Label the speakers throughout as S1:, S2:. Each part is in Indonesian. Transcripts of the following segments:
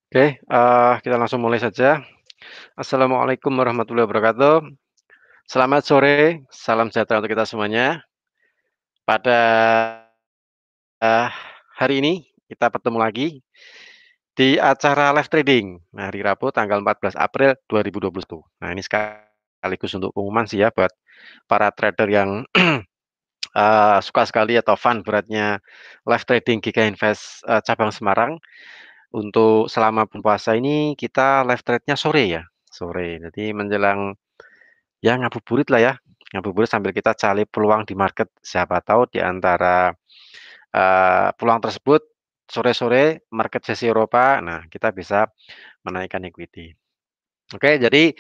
S1: Oke, kita langsung mulai saja. Assalamualaikum warahmatullahi wabarakatuh. Selamat sore, salam sejahtera untuk kita semuanya. Pada, eee, hari ini kita bertemu lagi di acara live trading, hari Rabu tanggal 14 April 2021. Nah, ini sekaligus untuk pengumuman sih ya buat para trader yang, suka sekali atau fun beratnya live trading GK Invest, cabang Semarang. Untuk selama bulan puasa ini kita live trade-nya sore ya, sore. Jadi menjelang ya ngabuburit lah ya, ngabuburit sambil kita cari peluang di market. Siapa tahu di antara, peluang tersebut sore-sore market sesi Eropa, nah kita bisa menaikkan equity. Oke, jadi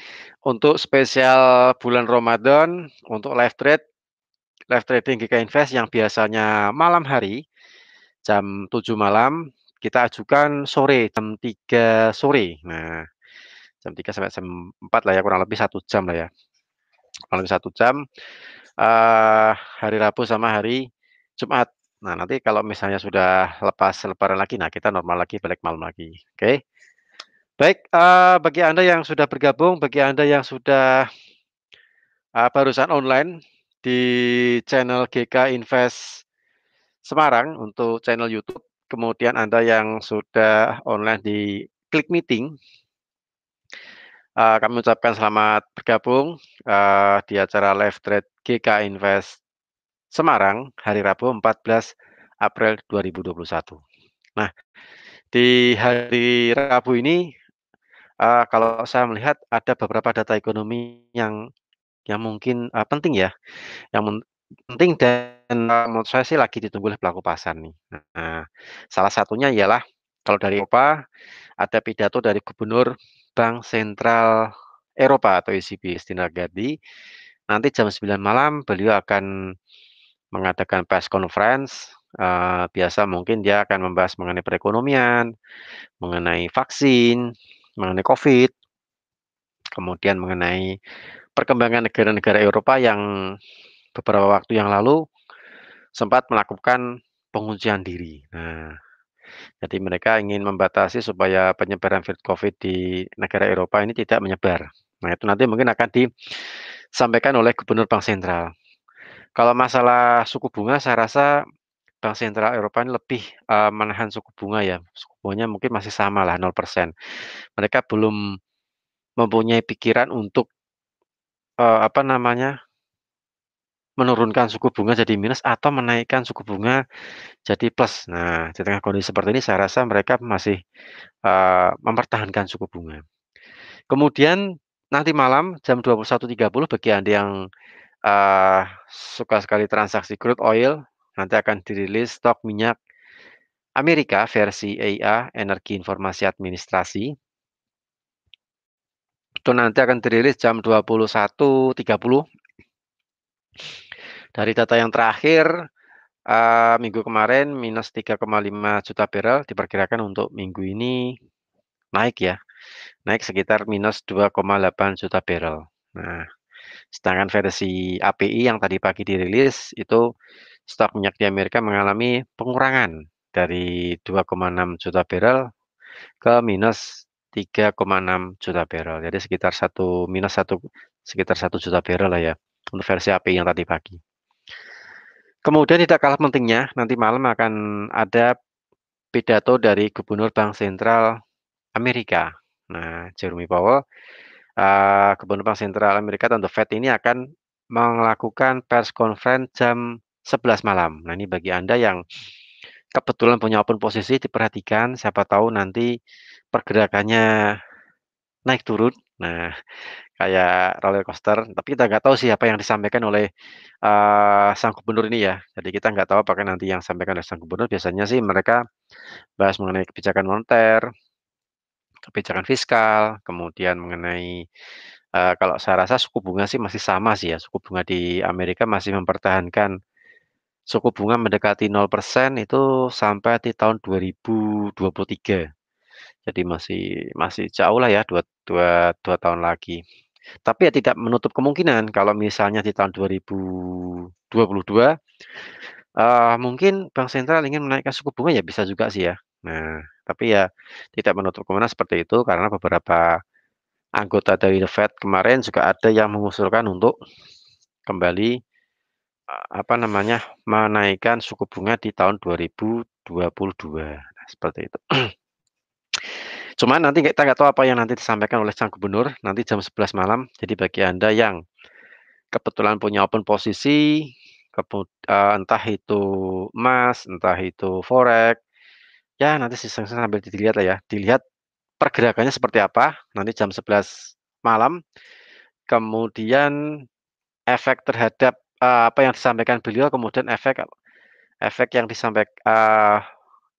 S1: untuk spesial bulan Ramadan, untuk live trading GK Invest yang biasanya malam hari, jam 7 malam, kita ajukan sore, jam 3 sore. Nah, jam 3 sampai jam 4 lah ya, kurang lebih 1 jam lah ya, kurang lebih 1 jam. Hari Rabu sama hari Jumat. Nah, nanti kalau misalnya sudah lepas lebaran lagi, nah kita normal lagi, balik malam lagi, oke. Baik, bagi Anda yang sudah bergabung, bagi Anda yang sudah, barusan online di channel GK Invest Semarang untuk channel YouTube, kemudian Anda yang sudah online di Klik Meeting, kami ucapkan selamat bergabung, di acara live trade GK Invest Semarang, hari Rabu 14 April 2021. Nah, di hari Rabu ini, kalau saya melihat ada beberapa data ekonomi yang mungkin, penting ya, yang penting dan, menurut saya sih lagi ditunggu oleh pelaku pasar nih. Nah, salah satunya ialah kalau dari Eropa, ada pidato dari Gubernur Bank Sentral Eropa atau ECB Christine Lagarde. Nanti jam 9 malam beliau akan mengadakan press conference, biasa mungkin dia akan membahas mengenai perekonomian, mengenai vaksin, mengenai Covid, kemudian mengenai perkembangan negara-negara Eropa yang beberapa waktu yang lalu sempat melakukan penguncian diri. Nah, jadi mereka ingin membatasi supaya penyebaran virus Covid di negara Eropa ini tidak menyebar. Nah, itu nanti mungkin akan disampaikan oleh Gubernur Bank Sentral. Kalau masalah suku bunga saya rasa Bank Sentral Eropa ini lebih, menahan suku bunga ya, suku bunganya mungkin masih sama lah 0%. Mereka belum mempunyai pikiran untuk, apa namanya, menurunkan suku bunga jadi minus atau menaikkan suku bunga jadi plus. Nah, di tengah kondisi seperti ini saya rasa mereka masih, mempertahankan suku bunga. Kemudian nanti malam jam 21.30 bagi Anda yang, suka sekali transaksi crude oil, nanti akan dirilis stok minyak Amerika versi EIA, Energi Informasi Administrasi, itu nanti akan dirilis jam 21.30. Dari data yang terakhir, minggu kemarin minus 3,5 juta barel, diperkirakan untuk minggu ini naik ya, naik sekitar minus 2,8 juta barel. Nah, sedangkan versi API yang tadi pagi dirilis, itu stok minyak di Amerika mengalami pengurangan dari 2,6 juta barel ke minus 3,6 juta barel. Jadi sekitar sekitar 1 juta barel lah ya, untuk versi API yang tadi pagi. Kemudian tidak kalah pentingnya, nanti malam akan ada pidato dari Gubernur Bank Sentral Amerika. Nah, Jerome Powell, Gubernur Bank Sentral Amerika atau The Fed ini akan melakukan press conference jam 11 malam. Nah, ini bagi Anda yang kebetulan punya open posisi diperhatikan, siapa tahu nanti pergerakannya naik turun. Nah, kayak roller coaster, tapi kita nggak tahu sih apa yang disampaikan oleh, sang gubernur ini ya. Jadi kita nggak tahu apakah nanti yang disampaikan oleh sang gubernur biasanya sih mereka bahas mengenai kebijakan moneter, kebijakan fiskal, kemudian mengenai, kalau saya rasa suku bunga sih masih sama sih ya, suku bunga di Amerika masih mempertahankan suku bunga mendekati 0% itu sampai di tahun 2023. Jadi masih masih jauh lah ya, dua dua 2 tahun lagi. Tapi ya tidak menutup kemungkinan kalau misalnya di tahun 2022, mungkin bank sentral ingin menaikkan suku bunga ya bisa juga sih ya. Nah, tapi ya tidak menutup kemungkinan seperti itu karena beberapa anggota dari The Fed kemarin juga ada yang mengusulkan untuk kembali, apa namanya, menaikkan suku bunga di tahun 2022. Nah, seperti itu. Cuman nanti kita nggak tahu apa yang nanti disampaikan oleh sang gubernur nanti jam 11 malam. Jadi bagi Anda yang kebetulan punya open posisi, entah itu emas, entah itu forex, ya nanti iseng-iseng sambil dilihat lah ya, dilihat pergerakannya seperti apa, nanti jam 11 malam, kemudian efek terhadap, apa yang disampaikan beliau, kemudian efek efek yang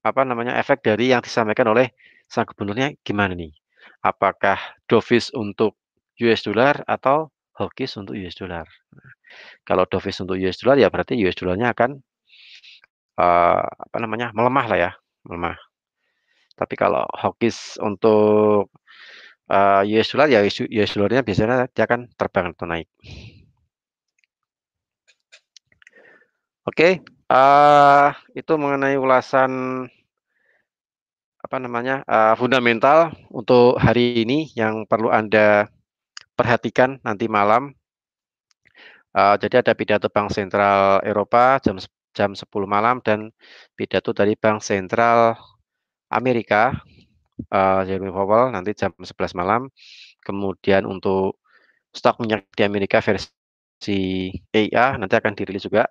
S1: apa namanya, efek dari yang disampaikan oleh sang gubernurnya gimana nih? Apakah dovish untuk US dollar atau hawkish untuk US dollar? Kalau dovish untuk US dollar ya berarti US dollarnya akan, apa namanya, melemah lah ya, melemah. Tapi kalau hawkish untuk, US dollar ya US dollarnya biasanya dia akan terbang atau naik. Oke, itu mengenai ulasan, apa namanya, fundamental untuk hari ini yang perlu Anda perhatikan nanti malam. Jadi ada pidato Bank Sentral Eropa jam 10 malam dan pidato dari Bank Sentral Amerika, Jerome Powell nanti jam 11 malam. Kemudian untuk stok minyak di Amerika versi EIA nanti akan dirilis juga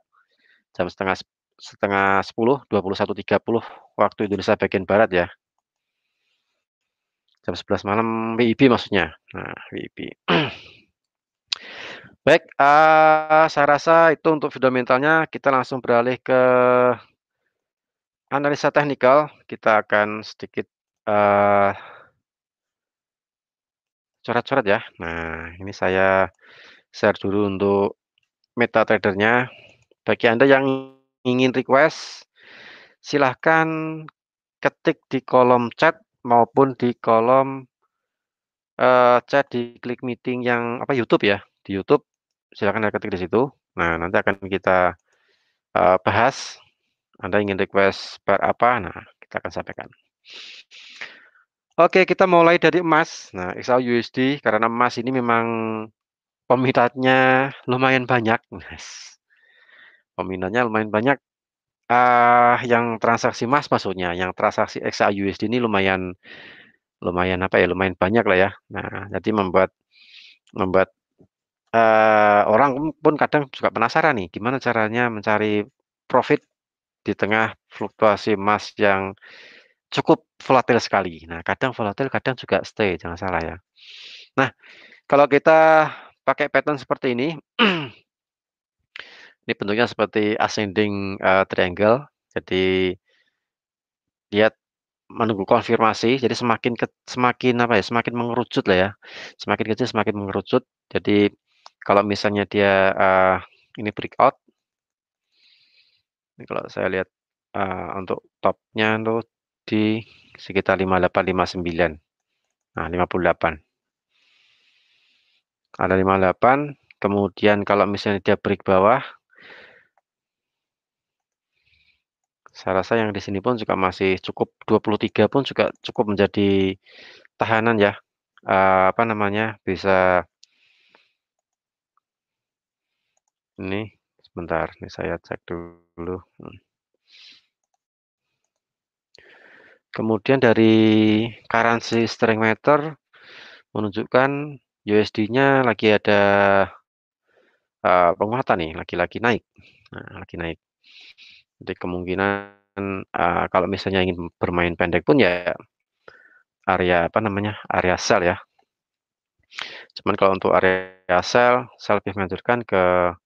S1: jam setengah 10, 21.30 waktu Indonesia bagian barat ya, jam 11 malam WIB maksudnya. Nah, WIB. Baik, saya rasa itu untuk fundamentalnya, kita langsung beralih ke analisa teknikal. Kita akan sedikit, eee, coret-coret ya. Nah, ini saya share dulu untuk MetaTrader-nya. Bagi Anda yang ingin request, silahkan ketik di kolom chat maupun di kolom, chat di klik meeting yang apa, YouTube ya, di YouTube silakan ketik di situ. Nah, nanti akan kita, bahas. Anda ingin request pair apa, nah kita akan sampaikan. Oke, kita mulai dari emas. Nah, XAUUSD karena emas ini memang peminatnya lumayan banyak, peminatnya lumayan banyak, yang transaksi emas maksudnya, yang transaksi XAUUSD ini lumayan lumayan apa ya, lumayan banyak lah ya. Nah, jadi membuat membuat, orang pun kadang juga penasaran nih, gimana caranya mencari profit di tengah fluktuasi emas yang cukup volatil sekali. Nah, kadang volatil, kadang juga stay, jangan salah ya. Nah, kalau kita pakai pattern seperti ini bentuknya seperti ascending, triangle. Jadi dia menunggu konfirmasi, jadi semakin apa ya, semakin mengerucut lah ya, semakin kecil semakin mengerucut. Jadi kalau misalnya dia, ini breakout, ini kalau saya lihat, untuk topnya tuh di sekitar 5859, nah 58. Ada 58, kemudian kalau misalnya dia break bawah, saya rasa yang di sini pun juga masih cukup 23 pun juga cukup menjadi tahanan ya, apa namanya, bisa ini sebentar, ini saya cek dulu, Kemudian dari currency strength meter menunjukkan USD-nya lagi ada, penguatan nih, lagi naik. Nah, lagi naik. Jadi kemungkinan, kalau misalnya ingin bermain pendek pun ya area apa namanya, area sell ya. Cuman kalau untuk area sell, saya lebih menganjurkan ke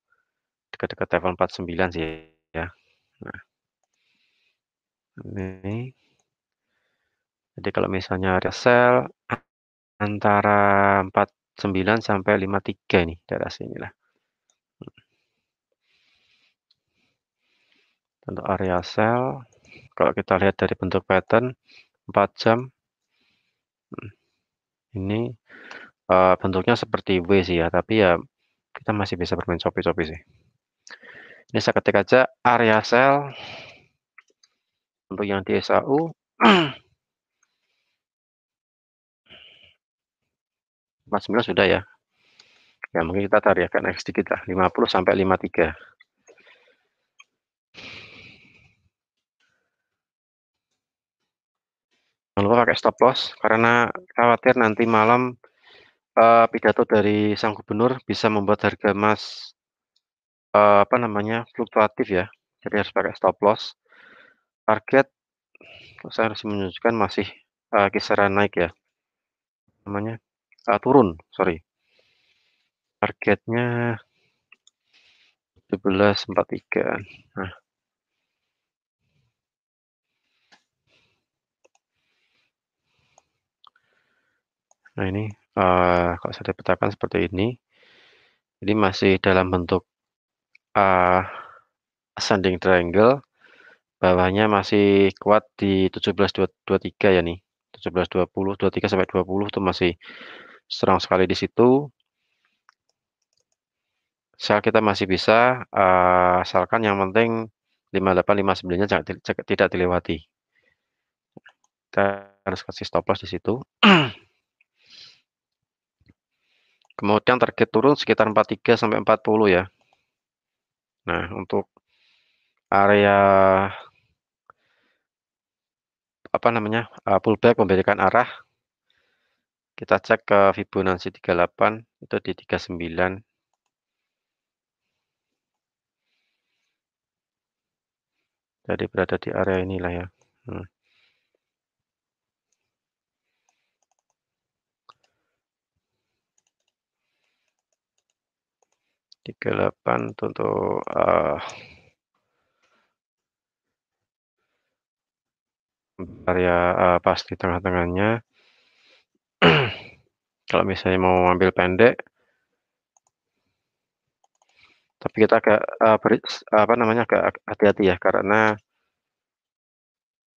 S1: dekat-dekat level 49 sih ya. Nah, ini. Jadi kalau misalnya area sell antara 49 sampai 53 nih, daerah sinilah. Untuk area sell, kalau kita lihat dari bentuk pattern 4 jam, ini, bentuknya seperti W sih ya, tapi ya kita masih bisa bermain copy-copy sih. Ini saya ketik aja area sell untuk yang di SAU Empat sembilan sudah ya. Ya mungkin kita tarik agak naik sedikit lah, 50 sampai 53. Jangan lupa pakai stop loss karena khawatir nanti malam pidato dari sang gubernur bisa membuat harga emas apa namanya fluktuatif ya. Jadi harus pakai stop loss. Target saya harus menunjukkan masih kisaran naik ya. Namanya turun, sorry. Targetnya 1743. Nah, nah ini kalau saya petakan seperti ini. Ini masih dalam bentuk uh, ascending triangle. Bawahnya masih kuat di 1723 ya nih. 1720, 23 sampai 20 itu masih strong sekali di situ. Sel kita masih bisa, asalkan yang penting 5859-nya tidak dilewati. Kita harus kasih stop loss di situ. Kemudian target turun sekitar 43 sampai 40 ya. Nah, untuk area apa namanya? Pullback memberikan arah, kita cek ke Fibonacci 38 itu di 39. Jadi berada di area inilah ya. 38 untuk area pas di tengah-tengahnya. Kalau misalnya mau ambil pendek, tapi kita agak apa namanya agak hati-hati ya karena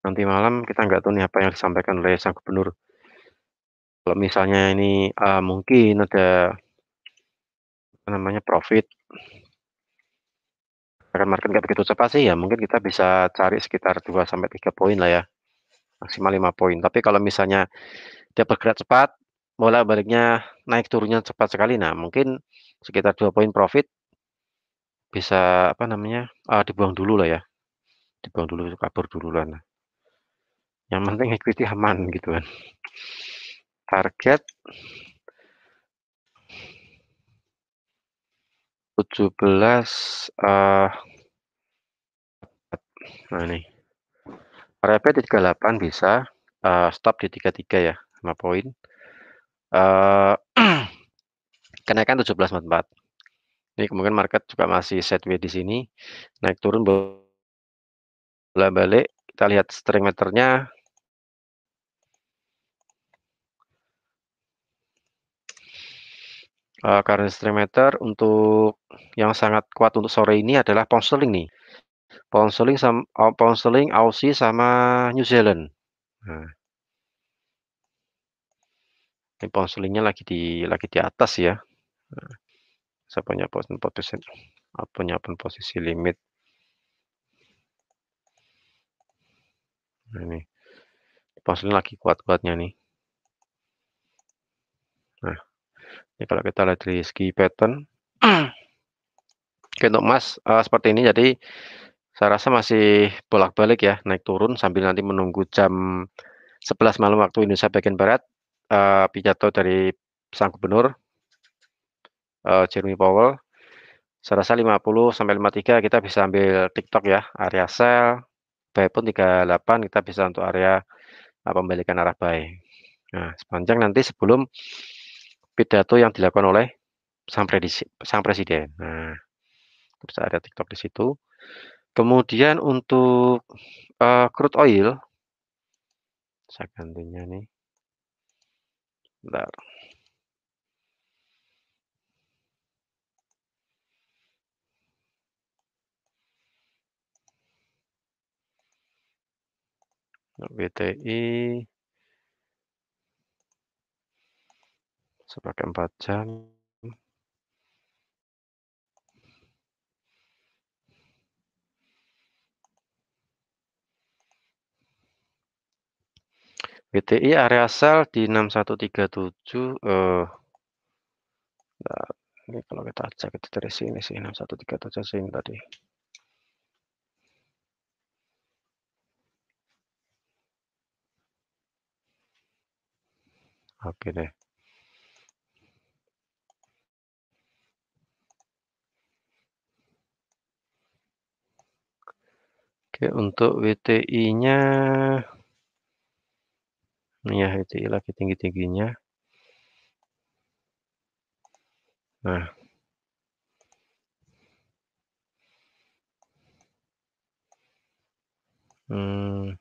S1: nanti malam kita nggak tahu nih apa yang disampaikan oleh sang gubernur. Kalau misalnya ini mungkin ada apa namanya profit, karena market nggak begitu cepat sih ya mungkin kita bisa cari sekitar 2 sampai 3 poin lah ya, maksimal 5 poin. Tapi kalau misalnya dia bergerak cepat, bolak-baliknya naik turunnya cepat sekali, nah mungkin sekitar 2 poin profit bisa apa namanya dibuang dulu lah ya, dibuang dulu, kabur dulu lah. Nah, yang penting equity aman gitu kan. Target 17 nah ini area di 38 bisa, stop di 33 ya, 5 poin. Kenaikan 1744. Ini kemungkinan market juga masih sideways di sini, naik turun bolak-balik. Kita lihat strength meternya. Current strength meter untuk yang sangat kuat untuk sore ini adalah pound sterling nih. Pound sterling, Aussie sama New Zealand. Nah, ini pound sterlingnya lagi di atas ya. Nah, saya punya posisi limit. Nah, ini pound sterling lagi kuat-kuatnya nih. Nah, ini kalau kita lihat dari segi pattern, oke, untuk emas seperti ini. Jadi saya rasa masih bolak-balik ya, naik turun sambil nanti menunggu jam 11 malam waktu Indonesia bagian barat, pidato dari sang gubernur Jeremy Powell. Saya rasa 50 sampai 53 kita bisa ambil TikTok ya, area sell, buy pun 38 kita bisa untuk area pembalikan arah buy. Nah, sepanjang nanti sebelum pidato yang dilakukan oleh sang presiden. Nah, bisa ada TikTok di situ. Kemudian untuk crude oil, saya gantinya nih. Bentar. WTI sepakai 4 jam. WTI area sell di 6137, bentar, ini kalau kita cek itu dari sini sih 6137 sini tadi. Oke deh. Oke, untuk WTI-nya, nih ya WTI lagi tinggi-tingginya. Nah, hmm,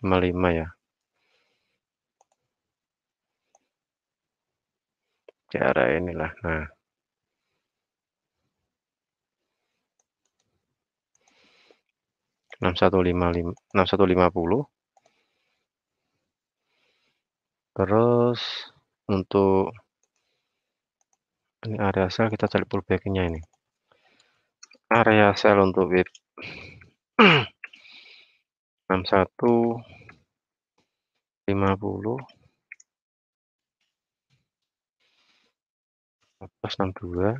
S1: 55 ya. Di area inilah. Nah, 6155, 6150. Terus untuk ini area sell kita cari pullback-nya ini. Area sell untuk WIP 6150, atas 62.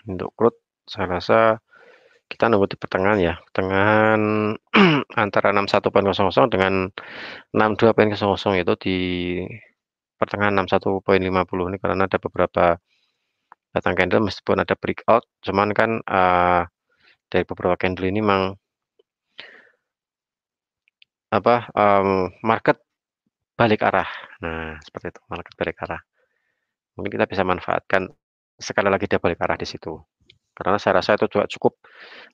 S1: Untuk crude saya rasa kita nunggu di pertengahan ya, pertengahan antara 61.00 dengan 62.00 itu di pertengahan 61.50 ini, karena ada beberapa batang candle meskipun ada breakout, cuman kan dari beberapa candle ini memang apa, market balik arah. Nah, seperti itu, market balik arah. Mungkin kita bisa manfaatkan sekali lagi dia balik arah di situ. Karena saya rasa itu juga cukup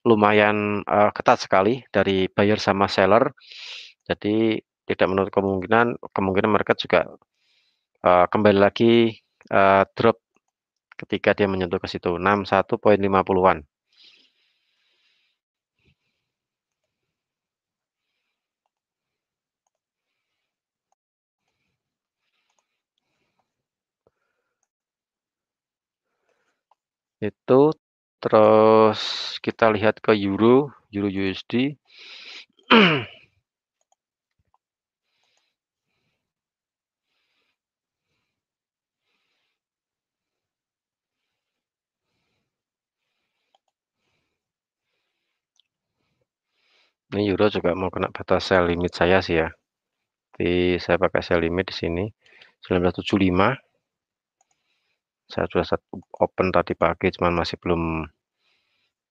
S1: lumayan, ketat sekali dari buyer sama seller. Jadi tidak menutup kemungkinan kemungkinan market juga, kembali lagi, drop ketika dia menyentuh ke situ 61.50-an. Itu, terus kita lihat ke euro, euro USD. Ini euro juga mau kena batas sell limit saya sih ya. Jadi saya pakai sell limit di sini 1975. Saya sudah open tadi pagi, cuman masih belum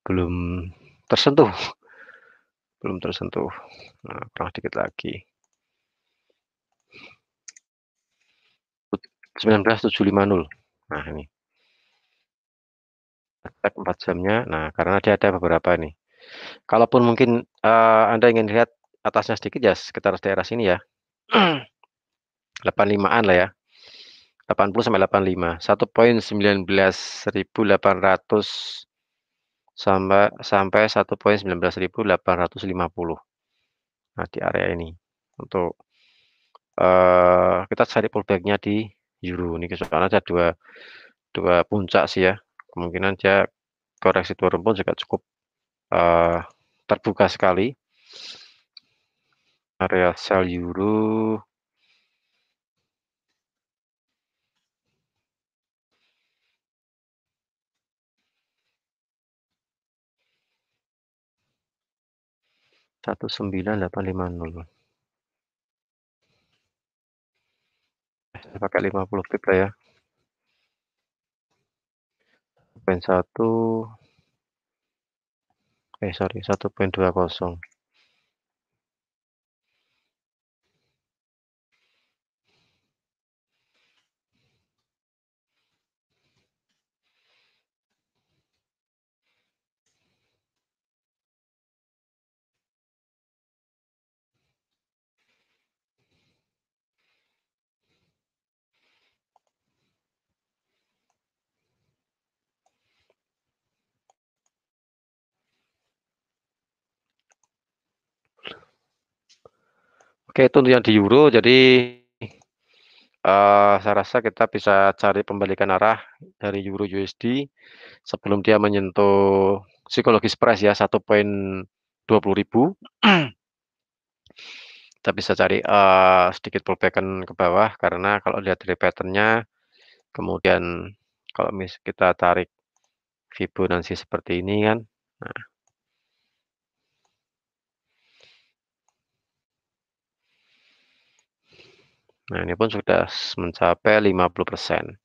S1: belum tersentuh, belum tersentuh. Nah, kurang dikit lagi. 19.750. Nah, ini cek 4 jamnya. Nah, karena dia ada beberapa nih. Kalaupun mungkin Anda ingin lihat atasnya sedikit ya sekitar daerah sini ya. 85-an lah ya. 80 sampai 85. 1.19.800 sampai sampai 1.19.850. Nah, di area ini untuk kita cari pullback-nya di euro ini, soalnya ada dua dua puncak sih ya. Kemungkinan dia koreksi turun pun juga cukup terbuka sekali. Area sell euro 19850. Saya pakai 50 pip lah ya. Poin 1, sorry, 1.20. Oke, itu untuk yang di euro. Jadi, saya rasa kita bisa cari pembalikan arah dari euro USD sebelum dia menyentuh psikologis price ya, 1.20.000. Kita bisa cari, sedikit pullback-an ke bawah karena kalau lihat dari pattern-nya, kemudian kalau kita tarik Fibonacci seperti ini kan, nah nah ini pun sudah mencapai 50%.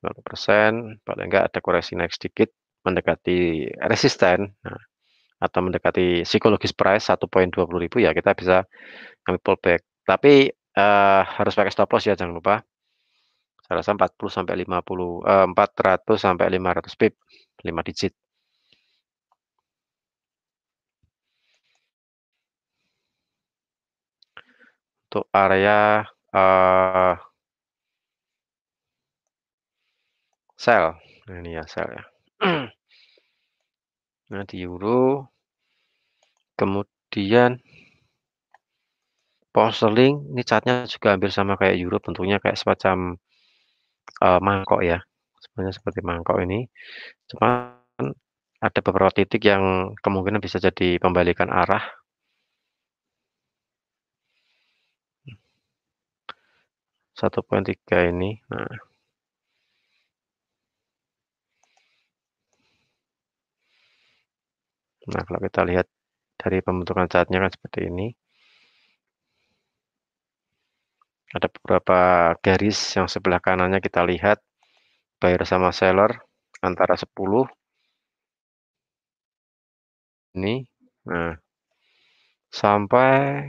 S1: 50%, paling enggak ada koreksi naik sedikit mendekati resisten, nah, atau mendekati psikologis price 1.20.000 ya kita bisa ambil pullback. Tapi, harus pakai stop loss ya jangan lupa. Saya rasa 40 sampai 50, 400 sampai 500 pip, 5 digit. Untuk area, sell. Nah ini ya sell ya. Nah di euro, kemudian pound sterling ini chartnya juga hampir sama kayak euro, bentuknya kayak semacam, mangkok ya. Sebenarnya seperti mangkok ini, cuman ada beberapa titik yang kemungkinan bisa jadi pembalikan arah. 1.3 ini. Nah, kalau kita lihat dari pembentukan chartnya kan seperti ini. Ada beberapa garis yang sebelah kanannya kita lihat buyer sama seller antara 10 ini. Nah, sampai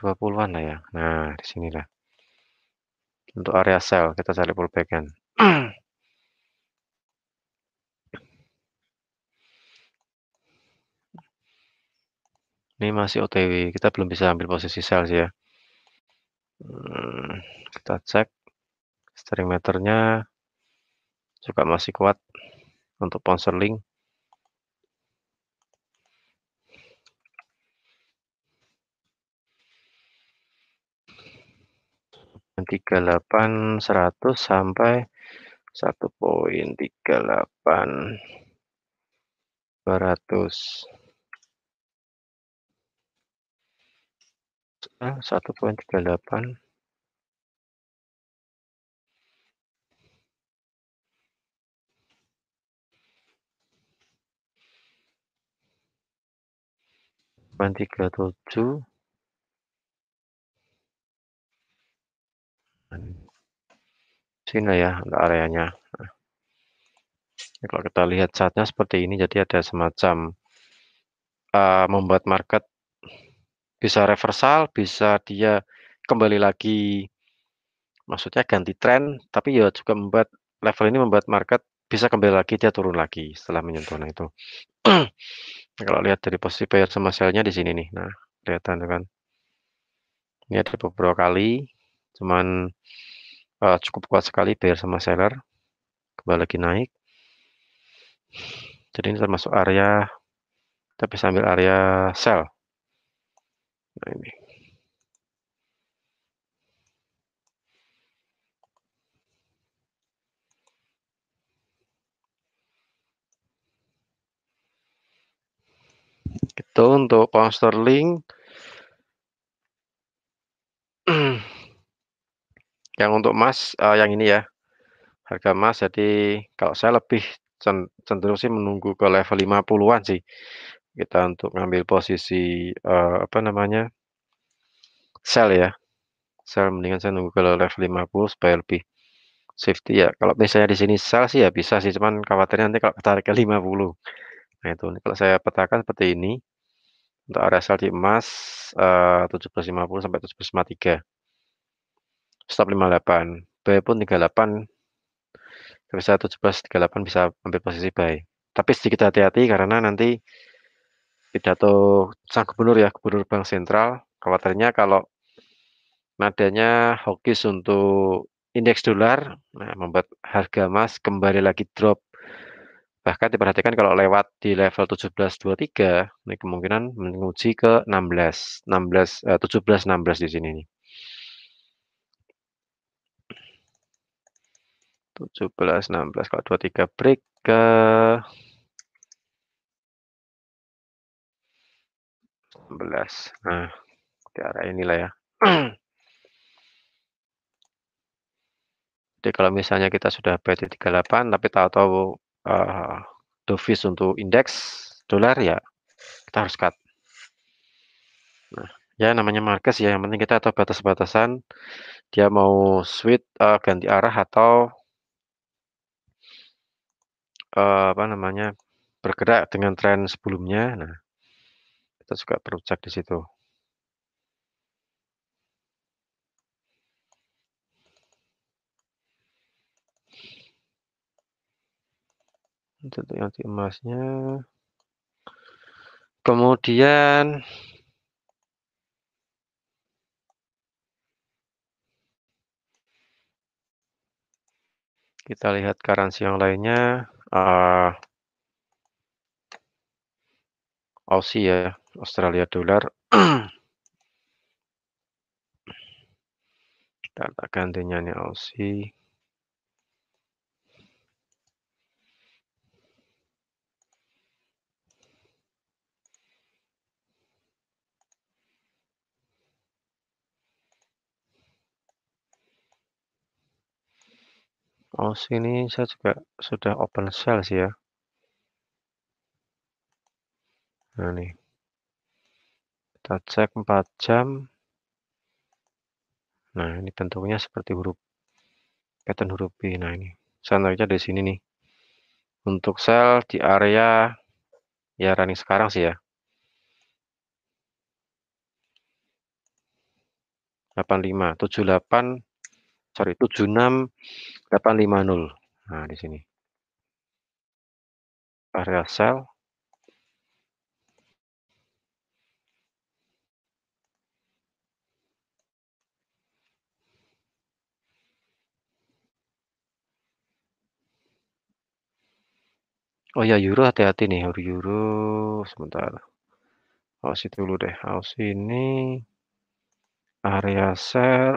S1: 20-an lah ya. Nah, di sinilah. Untuk area sell kita cari pullback-an. Ini masih OTW, kita belum bisa ambil posisi sell sih ya. Kita cek steering meternya juga masih kuat untuk pound sterling. 38.100 sampai 1.38.200. 1.38. Ban 37. Sini ya untuk areanya. Nah, kalau kita lihat chartnya seperti ini, jadi ada semacam membuat market bisa reversal, bisa dia kembali lagi, maksudnya ganti tren, tapi ya juga membuat level ini membuat market bisa kembali lagi, dia turun lagi setelah menyentuh. Nah itu. Kalau lihat dari posisi buyer sama sell-nya di sini nih. Nah, kelihatan kan. Ini ada beberapa kali, cuman cukup kuat sekali buyer sama seller, kembali lagi naik. Jadi ini termasuk area, kita bisa ambil area sell. Nah ini. Itu untuk pound sterling. Yang untuk emas, yang ini ya, harga emas jadi kalau saya lebih cenderung sih menunggu ke level 50-an sih. Kita untuk ngambil posisi, apa namanya, sell ya, sell mendingan saya nunggu ke level 50 supaya lebih safety ya. Kalau misalnya di sini sell sih ya bisa sih, cuman khawatirnya nanti kalau ketarik ke 50. Nah itu, kalau saya petakan seperti ini, untuk area sell di emas, 17.50 sampai 17.53. Stop 58, buy pun 38, bisa 17.38 bisa ambil posisi buy. Tapi sedikit hati-hati karena nanti pidato sang gubernur ya, gubernur bank sentral, khawatirnya kalau nadanya hawkish untuk indeks dolar, nah membuat harga emas kembali lagi drop Bahkan diperhatikan kalau lewat di level 17.23, ini kemungkinan menguji ke 17, 16 di sini nih. 17, 16 kalau 23 break ke 16. Nah, di area inilah ya. Jadi kalau misalnya kita sudah buy di 38 tapi tahu-tahu, dovish untuk indeks dolar ya kita harus cut. Nah, ya namanya market ya, yang penting kita tahu batas-batasan dia mau switch, ganti arah atau, apa namanya, bergerak dengan tren sebelumnya. Nah, kita juga perlu cek di situ. Untuk yang di emasnya. Kemudian kita lihat currency yang lainnya, Aussie ya, Australia dollar. Data gantinya nih Aussie. Aussie ini saya juga sudah open sell sih ya. Nah nih, kita cek 4 jam. Nah ini bentuknya seperti pattern huruf B. Nah ini, saya nariknya dari sini nih. Untuk sell di area ya running sekarang sih ya. 85, 78, sorry 76850. Nah di sini area sell. Oh ya euro hati-hati nih, euro sebentar. Aussie dulu deh. Aussie ini area sell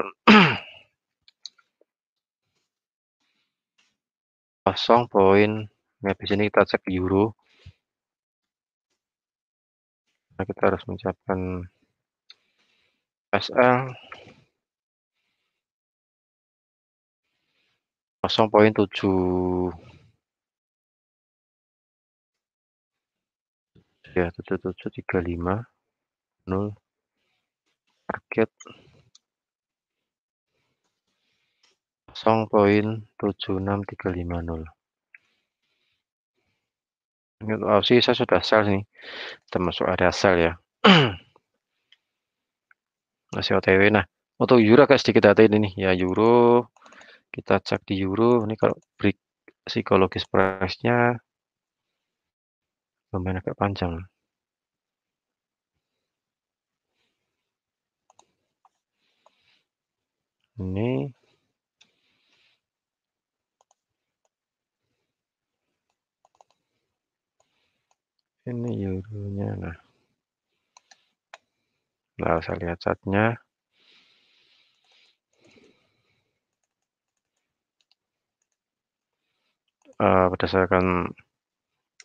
S1: 0 poin. Habis ini kita cek euro. Nah, kita harus menyiapkan SL 0,7 ya 7735 target 0,76350. Ini untuk Aussie saya sudah sell nih, termasuk area sell ya. Masih OTW. Nah, untuk euro agak sedikit hati ini nih ya, euro kita cek di euro ini kalau break psikologis price-nya lumayan agak panjang. Ini euronya. Nah, saya lihat chartnya. Berdasarkan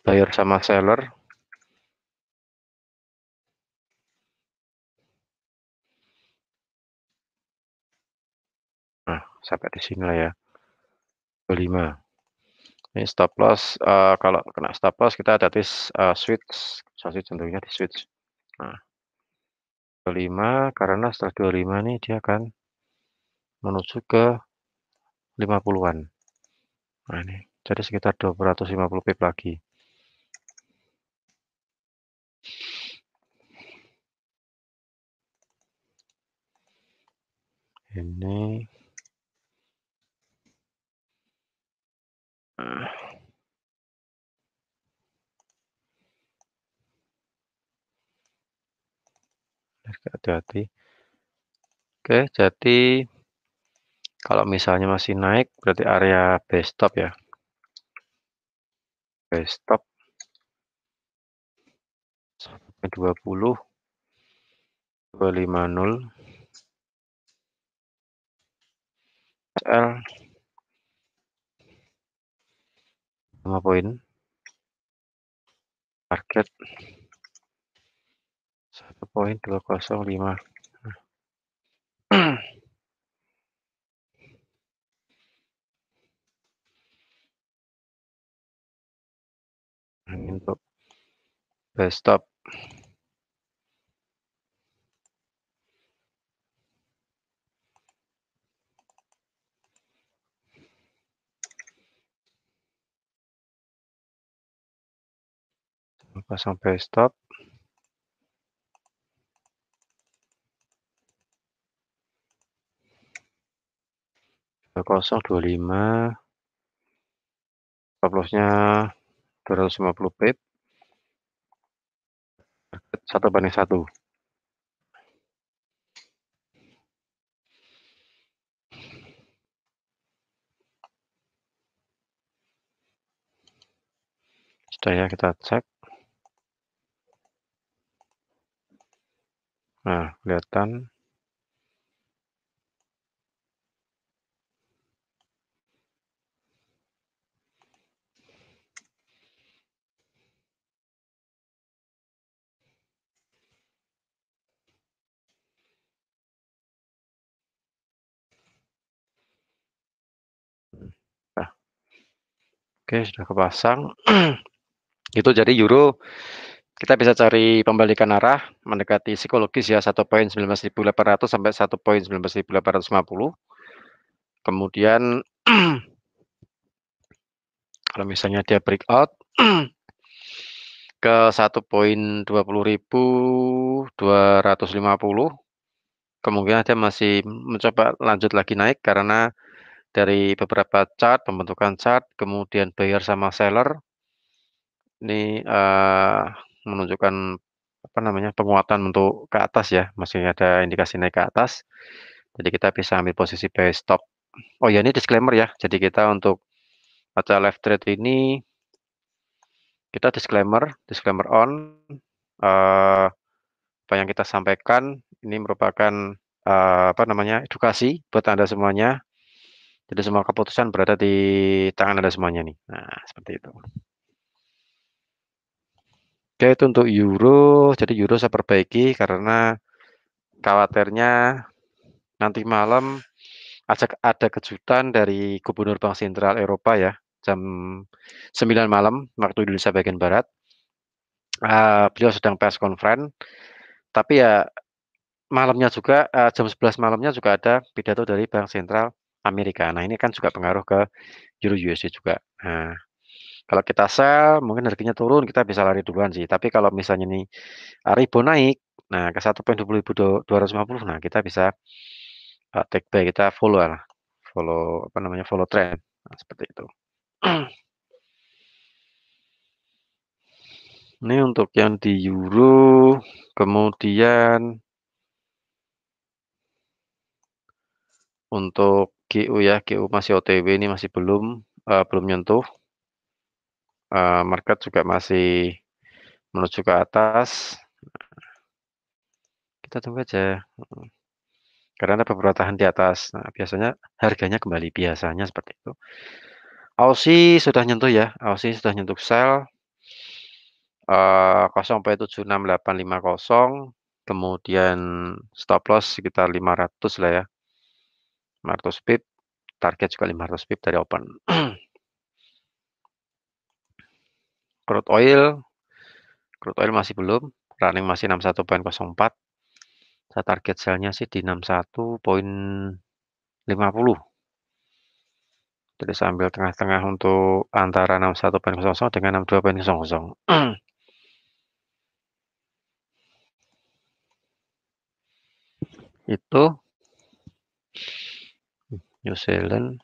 S1: buyer sama seller. Nah, sampai di sini lah ya. 25. Ini stop loss, kalau kena stop loss kita hati-hati, switch, switch tentunya di switch. Nah, 25 karena setelah 25 nih dia akan menuju ke 50-an. Nah ini, jadi sekitar 250 pip lagi. Ini hati-hati. Oke, jadi kalau misalnya masih naik berarti area base stop ya. buy stop 20 250 SL 5 poin, target 1,205. Ini untuk buy stop pasang buy stop 2025, stop lossnya 250 pip, 1/1. Sudah ya, kita cek. Nah, kelihatan. Nah, oke, sudah kepasang. Itu jadi euro kita bisa cari pembalikan arah mendekati psikologis ya 1,19.800 sampai 1,19.850. Kemudian kalau misalnya dia breakout ke 1,20.250, kemungkinan dia masih mencoba lanjut lagi naik karena dari beberapa chart, pembentukan chart, kemudian buyer sama seller ini menunjukkan apa namanya penguatan untuk ke atas ya, masih ada indikasi naik ke atas. Jadi kita bisa ambil posisi buy stop. Oh ya, ini disclaimer ya. Jadi kita untuk baca live trade ini kita disclaimer on. Apa yang kita sampaikan ini merupakan apa namanya edukasi buat Anda semuanya. Jadi semua keputusan berada di tangan Anda semuanya nih. Nah, seperti itu. Oke, itu untuk euro. Jadi euro saya perbaiki karena khawatirnya nanti malam ada kejutan dari Gubernur Bank Sentral Eropa ya, jam 9 malam waktu Indonesia bagian barat. Beliau sedang press conference, tapi ya malamnya juga jam 11 malamnya juga ada pidato dari Bank Sentral Amerika. Nah, ini kan juga pengaruh ke euro USD juga. Nah, kalau kita sell mungkin harganya turun kita bisa lari duluan sih. Tapi kalau misalnya nih Aribo naik, nah ke 1,20.250, nah kita bisa take buy, kita follow lah, follow apa namanya follow trend, nah, seperti itu. Ini untuk yang di euro, kemudian untuk GU ya, GU masih OTW, ini masih belum nyentuh. Market juga masih menuju ke atas. Kita tunggu aja. Karena ada beberapa tahan di atas. Nah, biasanya harganya kembali biasanya seperti itu. Aussie sudah nyentuh ya, Aussie sudah nyentuh sell 0,76850, kemudian stop loss sekitar 500 lah ya, 500 pip, target juga 500 pip dari open. Crude oil masih belum, running masih 61,04. Saya target sell-nya sih di 61,50. Jadi sambil tengah-tengah untuk antara 61,00 dengan 62,00. Itu New Zealand.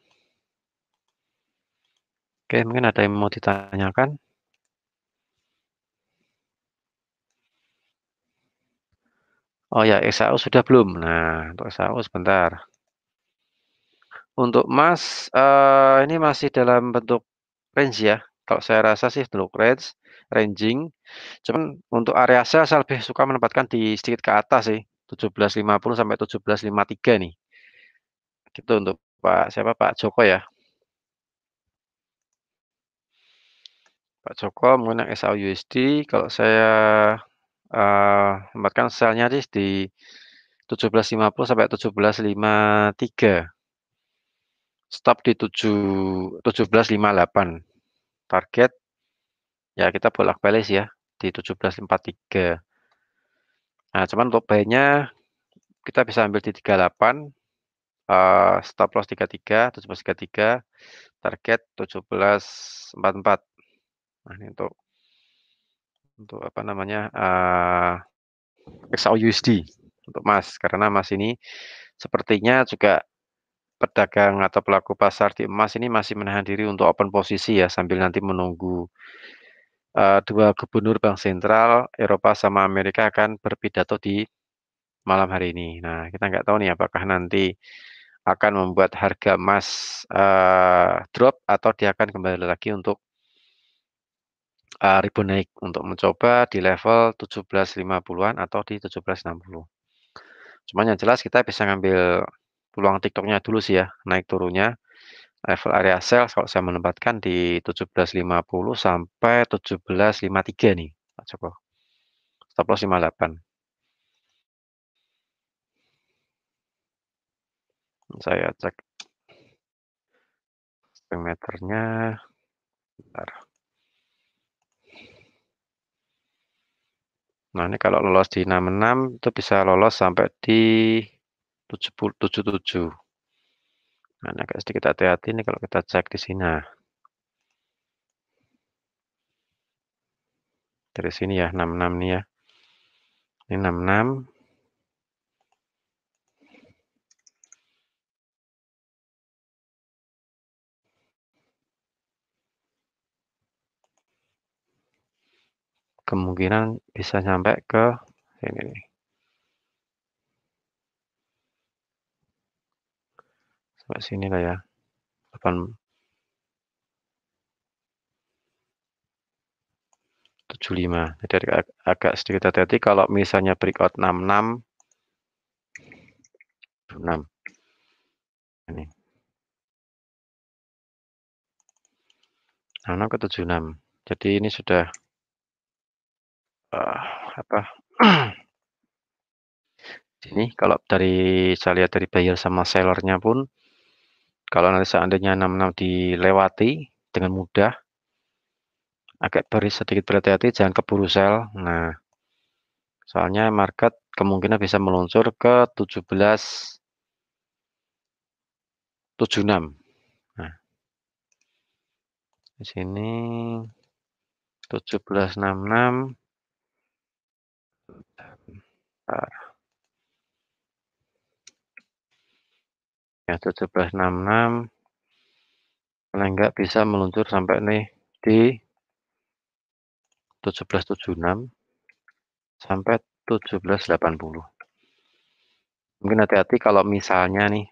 S1: Oke, mungkin ada yang mau ditanyakan? Oh ya, SAU sudah belum? Nah, untuk SAU sebentar. Untuk emas, ini masih dalam bentuk range ya. Kalau saya rasa sih untuk ranging, cuman untuk area sell saya lebih suka menempatkan di sedikit ke atas sih, 17.50 sampai 17.53 nih. Gitu untuk Pak Joko ya. Pak Joko menggunakan SAUUSD, kalau saya, menempatkan sell-nya sih di 17.50 sampai 17.53, stop di 17.58, target ya kita bolak-balik sih ya, di 17.43. Nah, cuman untuk buy-nya kita bisa ambil di 38, stop loss 33, 17.33, target 17.44. Nah, ini untuk apa namanya, XAUUSD untuk emas, karena emas ini sepertinya juga pedagang atau pelaku pasar di emas ini masih menahan diri untuk open posisi ya, sambil nanti menunggu, 2 gubernur bank sentral Eropa sama Amerika akan berpidato di malam hari ini. Nah, kita nggak tahu nih apakah nanti akan membuat harga emas, drop atau dia akan kembali lagi untuk, rebound naik untuk mencoba di level 17.50-an atau di 17.60. Cuman yang jelas kita bisa ngambil peluang TikTok-nya dulu sih ya, naik turunnya. Level area sell kalau saya menempatkan di 17.50 sampai 17.53 nih, Pak Joko. Stop loss 58. Saya cek swing meternya, bentar. Nah, ini kalau lolos di 66 itu bisa lolos sampai di 77. Nah, ini agak sedikit hati-hati nih kalau kita cek di sini. Nah, dari sini ya 66 nih ya. Ini 66. Kemungkinan bisa sampai ke sini nih. Sampai sini lah ya. 75. Jadi agak sedikit hati-hati kalau misalnya breakout 66, 6. Ini. 66 ke 76. Jadi ini sudah apa? Sini kalau dari saya lihat dari buyer sama sellernya pun kalau nanti seandainya 66 dilewati dengan mudah, agak sedikit berhati-hati jangan keburu sell. Nah, soalnya market kemungkinan bisa meluncur ke 17.76. Nah, di sini 17.66. Ya 17.66 paling enggak bisa meluncur sampai nih di 17.76 sampai 17.80. Mungkin hati-hati kalau misalnya nih,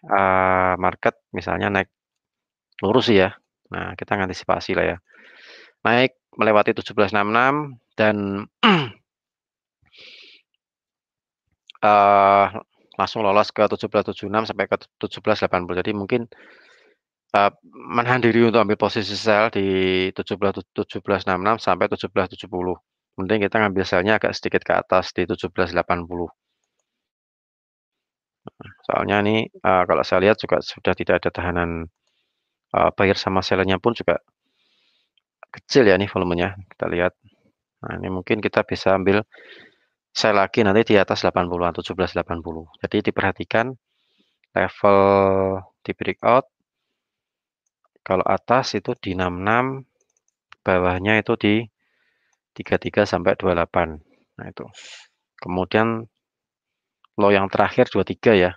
S1: market misalnya naik lurus sih ya. Nah, kita ngantisipasi lah ya. Naik melewati 17.66 dan, eee, langsung lolos ke 17.76 sampai ke 17.80. Jadi mungkin, menahan diri untuk ambil posisi sell di 17.66 sampai 17.70. Mending kita ngambil sell-nya agak sedikit ke atas di 17.80. Soalnya ini, kalau saya lihat juga sudah tidak ada tahanan, buyer sama seller-nya pun juga kecil ya nih volumenya, kita lihat. Nah, ini mungkin kita bisa ambil sell lagi nanti di atas 80-an, 17.80. Jadi diperhatikan level di breakout, kalau atas itu di 66, bawahnya itu di 33 sampai 28. Nah itu. Kemudian low yang terakhir 23 ya,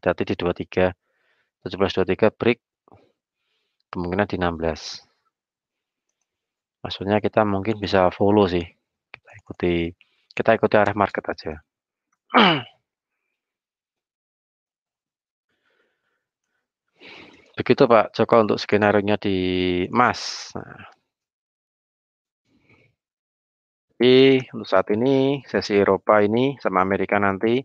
S1: hati-hati di 23. 17.23 break, kemungkinan di 16. Maksudnya kita mungkin bisa follow sih, kita ikuti arah market aja. Begitu Pak Joko untuk skenario-nya di emas. Nah, Untuk saat ini sesi Eropa ini sama Amerika nanti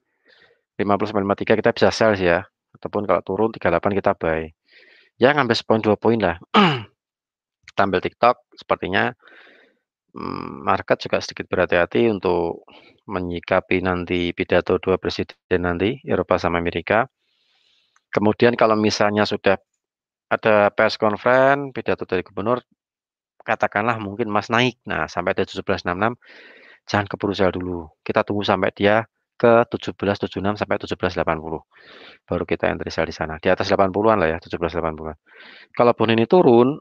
S1: 50 sampai 53 kita bisa sell sih ya, ataupun kalau turun 38 kita buy. Ya ngambil sepoin 2 poin lah. Kita ambil TikTok sepertinya, market juga sedikit berhati-hati untuk menyikapi nanti pidato 2 presiden nanti, Eropa sama Amerika. Kemudian kalau misalnya sudah ada press conference, pidato dari gubernur, katakanlah mungkin Mas naik, nah sampai ada 17.66 jangan keburu sell dulu. Kita tunggu sampai dia ke 17.76 sampai 17.80. Baru kita entry sell di sana. Di atas 80-an lah ya, 17.80-an. Kalaupun ini turun,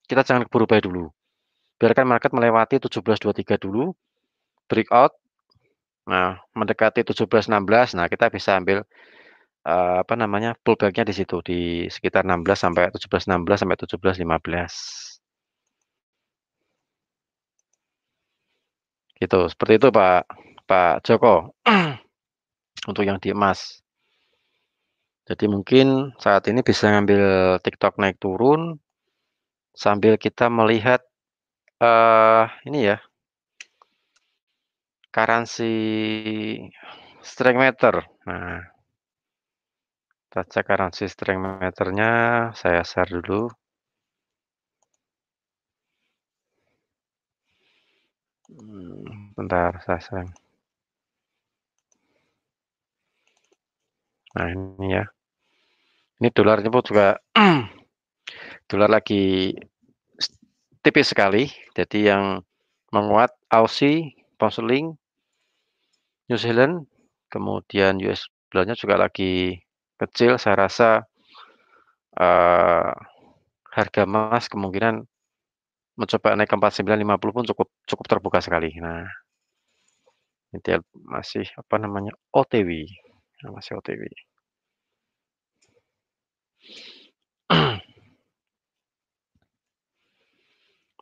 S1: kita jangan keburu buy dulu. Biarkan market melewati 17.23 dulu, breakout. Nah, mendekati 17.16, nah kita bisa ambil apa namanya? Pullback-nya di situ di sekitar 16 sampai 17.16 sampai 17.15. Gitu. Seperti itu Pak Pak Joko. Untuk yang di emas. Jadi mungkin saat ini bisa ngambil TikTok naik turun sambil kita melihat ini ya, currency strength meter. Nah, kita cek currency strength meternya, saya share dulu. Bentar, saya share. Nah, ini ya. Ini dolarnya pun juga dolar lagi tipis sekali. Jadi yang menguat Aussie, Pound Sterling, New Zealand, kemudian US dollarnya juga lagi kecil. Saya rasa harga emas kemungkinan mencoba naik ke 4950 pun cukup cukup terbuka sekali. Nah, ini dia masih apa namanya OTW, nah, masih OTW.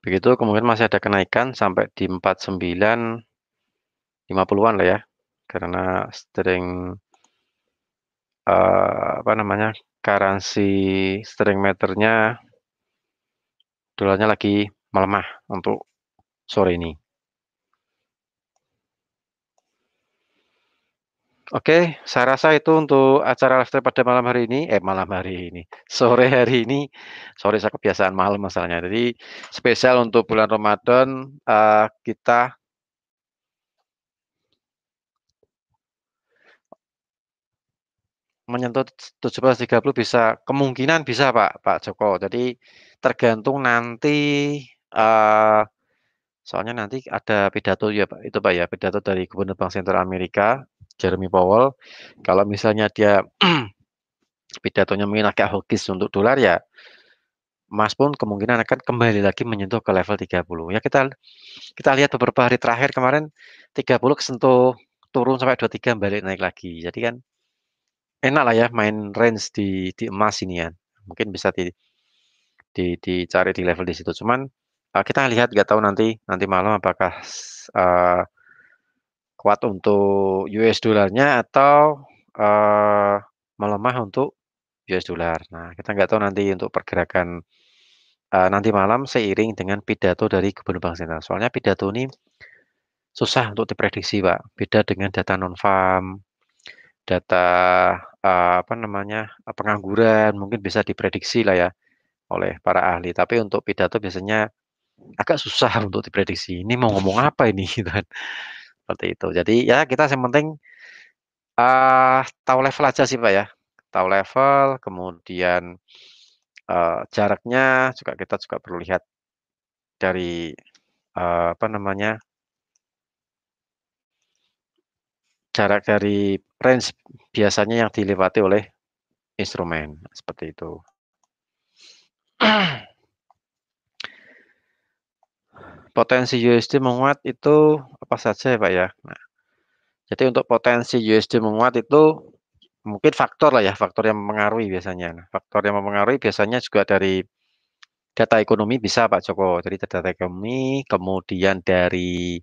S1: Begitu kemungkinan masih ada kenaikan sampai di 49.50-an lah ya, karena strength apa namanya currency strength meternya dolarnya lagi melemah untuk sore ini. Oke, saya rasa itu untuk acara live stream pada malam hari ini, malam hari ini, sore hari ini, sorry saya kebiasaan malam masalahnya. Jadi spesial untuk bulan Ramadan, kita menyentuh 17.30 bisa, kemungkinan bisa Pak Joko. Jadi tergantung nanti, eee, soalnya nanti ada pidato ya Pak, itu Pak ya, pidato dari Gubernur Bank Sentral Amerika, Jeremy Powell. Kalau misalnya dia pidatonya mungkin agak hawkish untuk dolar ya, emas pun kemungkinan akan kembali lagi menyentuh ke level 30. Ya kita kita lihat beberapa hari terakhir kemarin 30 kesentuh turun sampai 23 balik naik lagi. Jadi kan enak lah ya main range di emas ini ya. Mungkin bisa dicari di level di situ. Cuman kita lihat nggak tahu nanti malam apakah kuat untuk US dollarnya atau melemah untuk US dollar. Nah, kita nggak tahu nanti untuk pergerakan nanti malam seiring dengan pidato dari Gubernur Bank Sentral. Soalnya pidato ini susah untuk diprediksi, Pak. Beda dengan data non-farm, data apa namanya pengangguran mungkin bisa diprediksi lah ya oleh para ahli. Tapi untuk pidato biasanya agak susah untuk diprediksi. Ini mau ngomong apa ini, gitu kan? Seperti itu. Jadi ya kita yang penting tahu level aja sih, Pak, ya. Tahu level, kemudian, jaraknya juga kita juga perlu lihat dari, apa namanya, jarak dari range biasanya yang dilewati oleh instrumen, seperti itu. Potensi USD menguat itu apa saja ya, Pak, ya? Nah, jadi untuk potensi USD menguat itu mungkin faktor lah ya, faktor yang mempengaruhi biasanya. Nah, faktor yang mempengaruhi biasanya juga dari data ekonomi bisa Pak Joko. Jadi data ekonomi, kemudian dari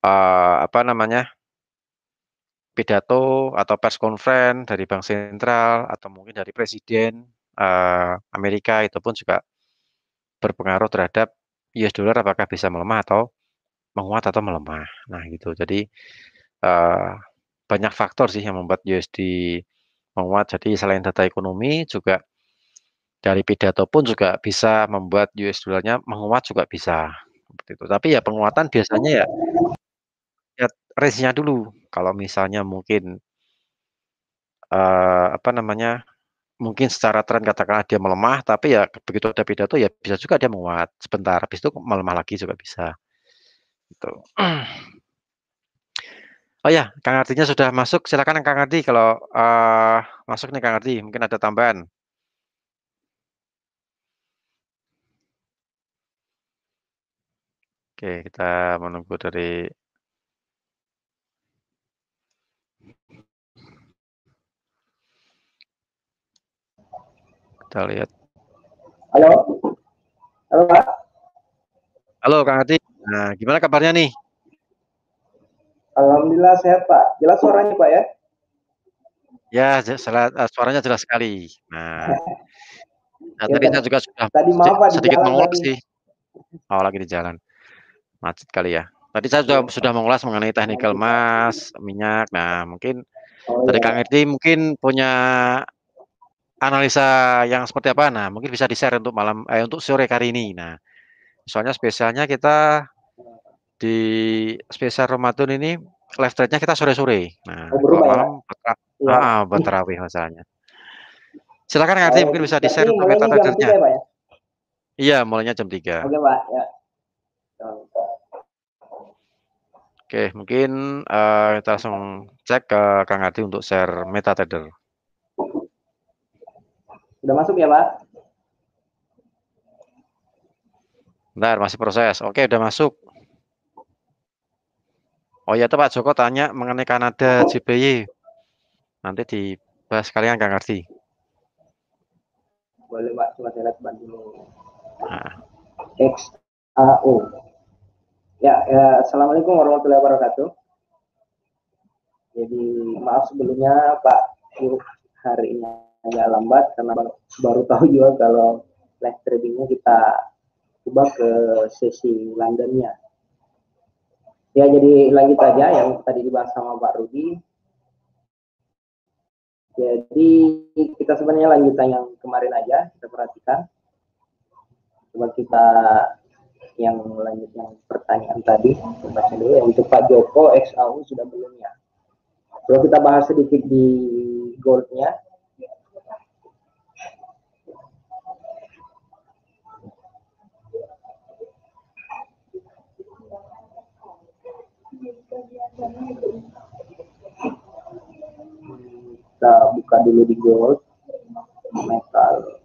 S1: apa namanya, pidato atau press conference dari bank sentral atau mungkin dari presiden Amerika itu pun juga berpengaruh terhadap US dollar apakah bisa melemah atau menguat atau melemah. Nah gitu. Jadi, banyak faktor sih yang membuat USD menguat. Jadi selain data ekonomi juga dari pidato pun juga bisa membuat US dollarnya menguat juga bisa, seperti itu. Tapi ya penguatan biasanya ya lihat range-nya dulu. Kalau misalnya mungkin, apa namanya, mungkin secara tren katakanlah dia melemah, tapi ya begitu ada pidato ya bisa juga dia menguat sebentar, habis itu melemah lagi juga bisa, gitu. Oh ya, Kang Ardinya sudah masuk, silakan Kang Ardi kalau, masuk nih Kang Ardi, mungkin ada tambahan? Oke, kita menunggu dari kita lihat.
S2: Halo, halo Pak.
S1: Halo Kang Ardi, nah gimana kabarnya nih?
S2: Alhamdulillah sehat Pak. Jelas suaranya Pak ya?
S1: Ya, suaranya jelas sekali. Nah,
S2: Ya
S1: tadi saya juga sudah
S2: tadi maaf Pak di
S1: sedikit
S2: jalan
S1: mengulas
S2: tadi.
S1: sih. Oh, lagi di jalan, macet kali ya. Tadi saya sudah mengulas mengenai technical
S2: Nanti Pak.
S1: emas, minyak. Nah, mungkin
S2: Oh
S1: dari
S2: ya,
S1: Kang Irdi mungkin punya analisa yang seperti apa? Nah, mungkin bisa di-share untuk untuk sore hari ini. Nah, soalnya spesialnya kita di spesial Ramadan ini live trade-nya kita sore-sore. Nah,
S2: oh
S1: kalau
S2: berubah ya
S1: malam
S2: Pak? Iya.
S1: buat tarawih masalahnya. Silakan Kang Irdi
S2: Oh,
S1: mungkin bisa
S2: berarti
S1: di-share untuk
S2: mulainya jam
S1: MetaTrader-nya.
S2: 3 ya Pak ya?
S1: Iya, mulainya jam 3.
S2: Oke Pak ya.
S1: Oke, mungkin, kita langsung cek ke Kang Adi untuk share MetaTrader.
S2: Sudah masuk ya Pak?
S1: Bentar, masih proses. Oke, udah masuk. Oh iya, tuh Pak Joko tanya mengenai Kanada JPY. Nanti dibahas sekalian Kang Adi.
S2: Boleh Pak, coba saya lihat dulu.
S1: Nah,
S2: XAO. Ya, ya, Assalamualaikum warahmatullahi wabarakatuh. Jadi maaf sebelumnya Pak, hari ini agak lambat karena baru tahu juga kalau live tradingnya kita ubah ke sesi Londonnya. Ya, jadi lanjut aja yang tadi dibahas sama Pak Rudi. Jadi kita sebenarnya lanjutan yang kemarin aja, kita perhatikan. Coba kita yang lanjut yang pertanyaan tadi, coba dulu ya. Untuk Pak Joko, XAU sudah belum ya? Kalau kita bahas sedikit di goldnya, kita buka dulu di gold, metal.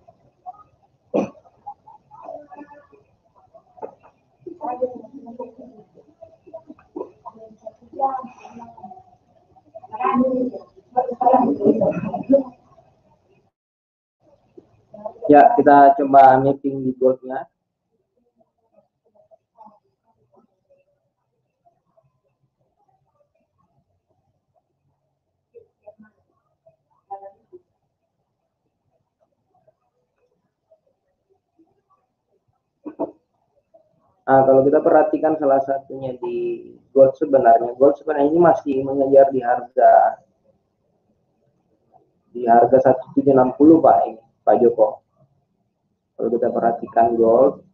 S2: Ya, kita coba mapping di goldnya. Nah, kalau kita perhatikan salah satunya di gold sebenarnya ini masih mengejar di harga 1760 Pak ini, Pak Joko. Kalau kita perhatikan gold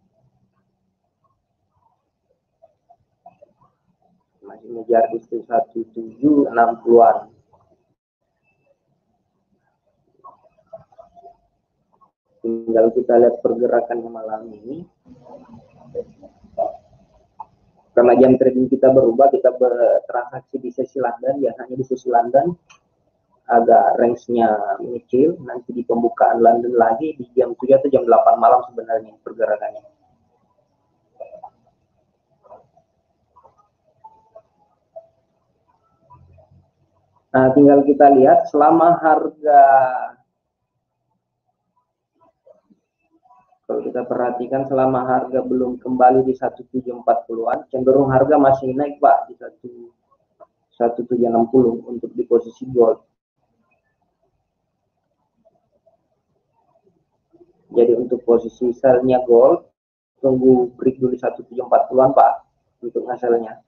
S2: masih mengejar di 1760-an. Tinggal kita lihat pergerakan malam ini. Karena jam trading kita berubah, kita bertransaksi di sesi London, biasanya di sesi London agak range-nya mengecil, nanti di pembukaan London lagi di jam 7 atau jam 8 malam sebenarnya pergerakannya. Nah, tinggal kita lihat selama harga, kalau kita perhatikan selama harga belum kembali di 1740-an, cenderung harga masih naik Pak di 1760 untuk di posisi gold. Jadi untuk posisi sell-nya gold, tunggu break dulu 1740-an Pak. untuk hasilnya.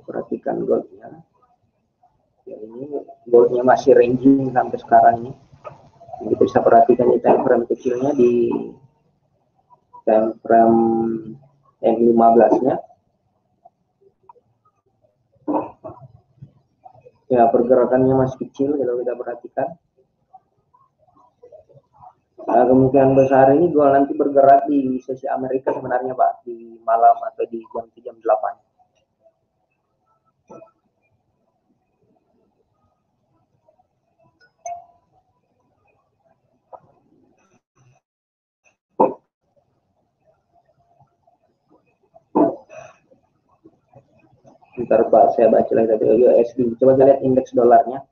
S2: Perhatikan goldnya. Ya, ini goldnya masih ranging sampai sekarang ini. Kita bisa perhatikan di time frame kecilnya, di time frame M15-nya. Ya, pergerakannya masih kecil kalau kita perhatikan. Nah, kemungkinan besar ini gold nanti bergerak di sesi Amerika sebenarnya Pak, di malam atau di jam 8. Bentar Pak, saya baca lagi tadi USD. Coba kita lihat indeks dolarnya.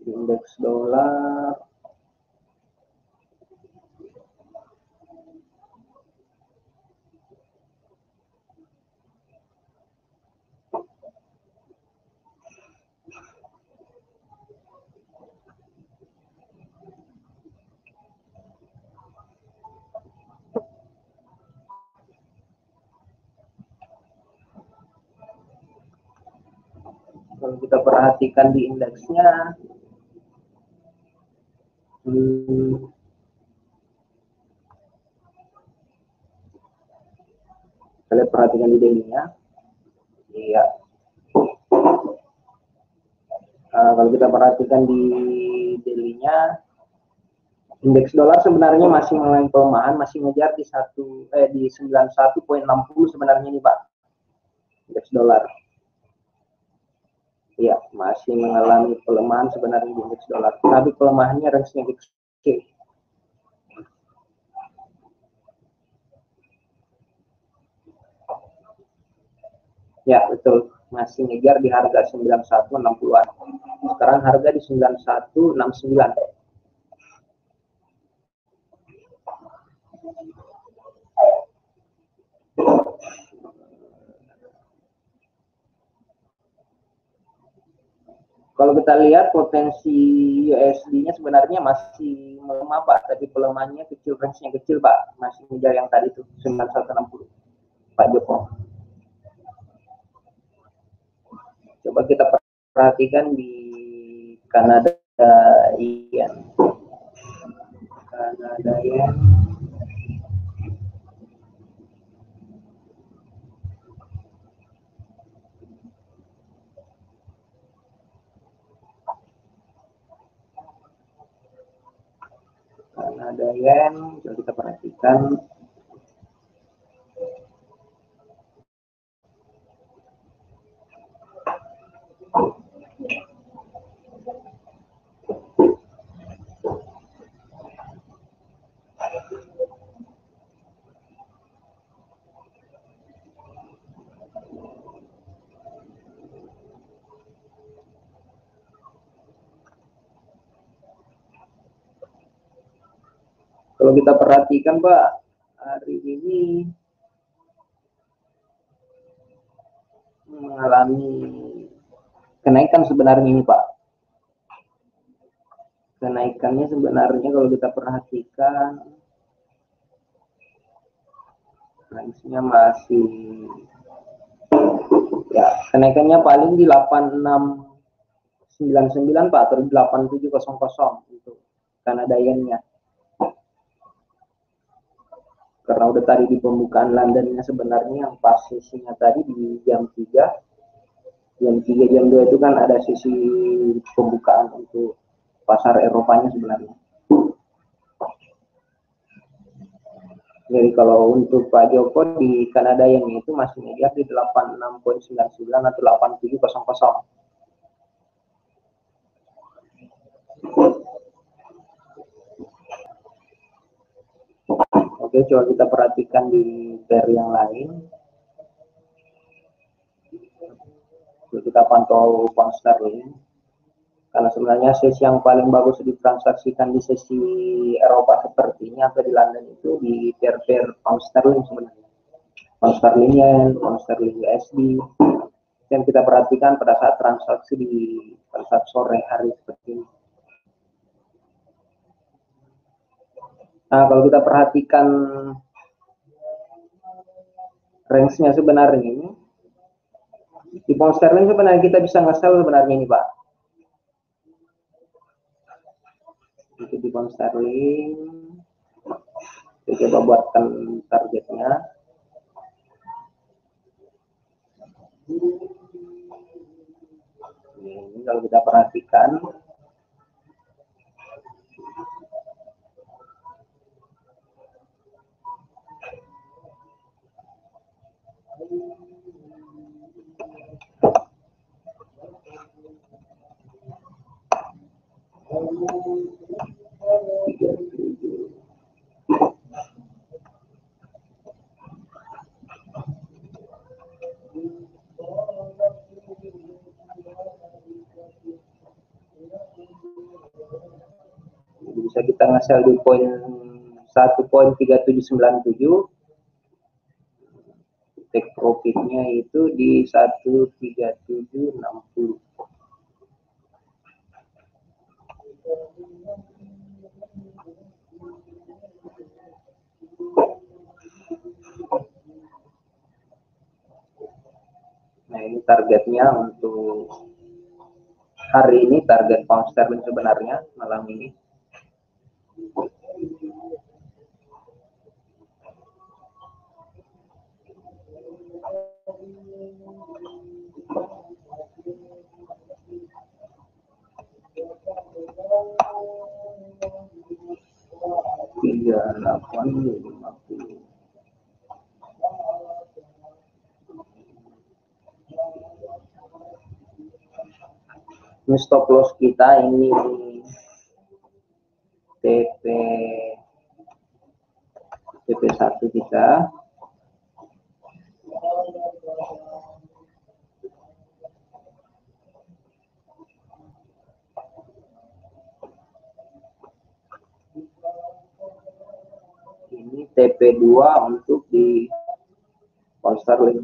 S2: Indeks dolar kalau kita perhatikan di indeksnya, kalian perhatikan di daily-nya. Iya. Kalau kita perhatikan di daily-nya, indeks dolar sebenarnya masih mengalami pelemahan, masih ngejar di 91.60 sebenarnya nih Pak. Indeks dolar. Iya, masih mengalami pelemahan sebenarnya di indeks dolar. Tapi pelemahannya range-nya kecil. Ya, betul. Masih ngejar di harga 91.60-an. Sekarang harga di 91.69. Kalau kita lihat potensi USD-nya sebenarnya masih melemah Pak, tapi pelemahannya kecil, range-nya kecil Pak, masih ngejar yang tadi tuh 9160 Pak Joko. Coba kita perhatikan di Kanada yen. Kanada yen. Kanada yen, coba kita perhatikan. Kalau kita perhatikan Pak, hari ini mengalami kenaikan sebenarnya ini Pak. Kenaikannya sebenarnya kalau kita perhatikan range-nya masih ya, kenaikannya paling di 8699 Pak, atau 8700 untuk Kanada yen-nya. Karena udah tadi di pembukaan Londonnya sebenarnya yang pas sisinya tadi di jam 3, jam 2 itu kan ada sisi pembukaan untuk pasar Eropanya sebenarnya. Jadi kalau untuk Pak Joko di Kanada yang itu masih ngejar di 86.99 atau 8700. Oke, coba kita perhatikan di pair yang lain. Kita pantau pound sterling. Karena sebenarnya sesi yang paling bagus ditransaksikan di sesi Eropa sepertinya atau di London itu di pair pound sterling sebenarnya. Pound sterling yen, pound sterling USD. Yang kita perhatikan pada saat transaksi pada saat sore hari seperti ini. Nah, kalau kita perhatikan range-nya sebenarnya ini, di pound sterling sebenarnya kita bisa nge-sell sebenarnya ini, Pak. Itu di pound sterling. Kita coba buatkan targetnya. Ini kalau kita perhatikan, bisa kita nge-sell di poin 1.3797, take profitnya itu di 1.3760. Nah, ini targetnya untuk hari ini, target pound sterling sebenarnya malam ini. Tiga 850. Ini stop loss kita ini TP1 kita. Ini TP2 untuk di pound sterling.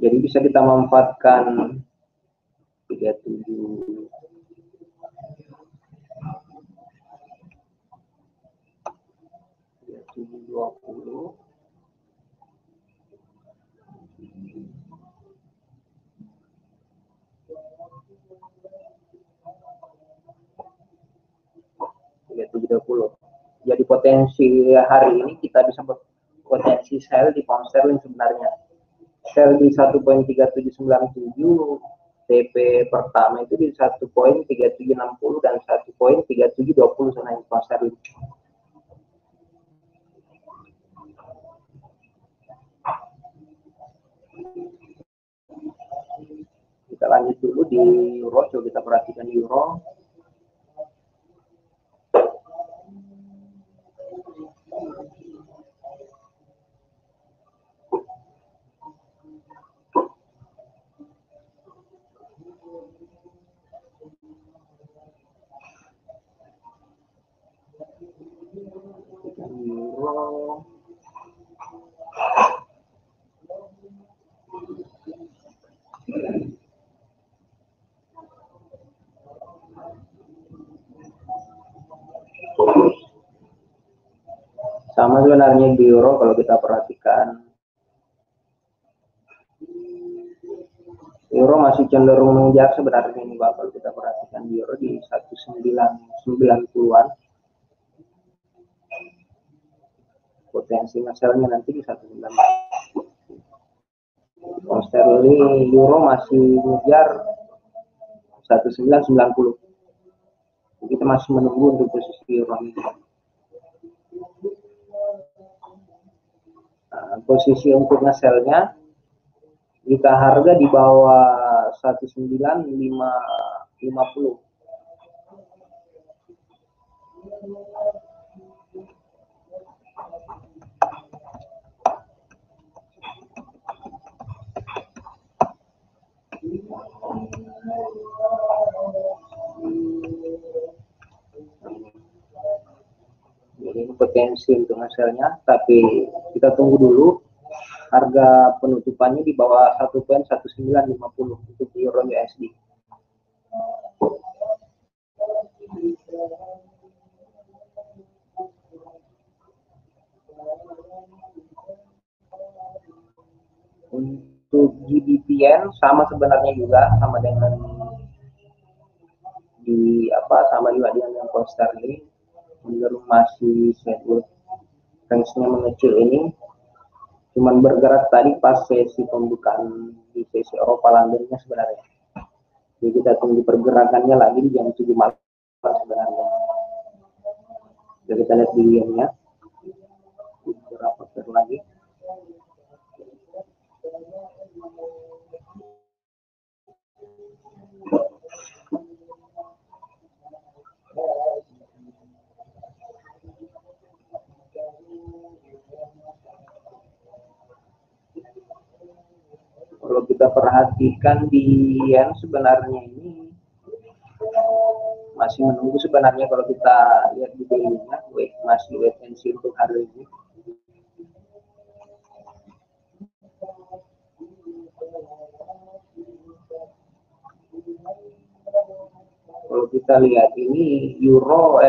S2: Jadi bisa kita manfaatkan 37 20. Jadi potensi hari ini kita bisa berpotensi sell di pound sterling sebenarnya. Sell di 1.3797, TP pertama itu di 1.3760 dan 1.3720 sebenarnya pound sterling. Kita lanjut dulu di euro, coba kita perhatikan euro. Euro. Sama sebenarnya di euro kalau kita perhatikan, euro masih cenderung mengejar sebenarnya ini Pak, kalau kita perhatikan di euro di 1990-an. Potensi masalahnya nanti di 1990. Pound sterling euro masih mengejar 1990. Kita masih menunggu untuk posisi euro ini. Nah, posisi untuk nge-sell-nya jika harga di bawah 19550. Jadi ini potensi untuk hasilnya, tapi kita tunggu dulu harga penutupannya di bawah 1.1950 untuk euro USD. yen sama sebenarnya juga sama dengan sama juga dengan pound sterling, cenderung masih settle, range-nya mengecil ini, cuman bergerak tadi pas sesi pembukaan di sesi Eropa Londonnya sebenarnya. Jadi kita tunggu pergerakannya lagi di jam 7 malam sebenarnya. Jadi kita lihat di yen-nya beberapa pair lagi. Kalau kita perhatikan di yen sebenarnya ini masih menunggu sebenarnya. Kalau kita lihat di daily-nya, masih wait and see untuk hari ini. Kalau kita lihat ini euro,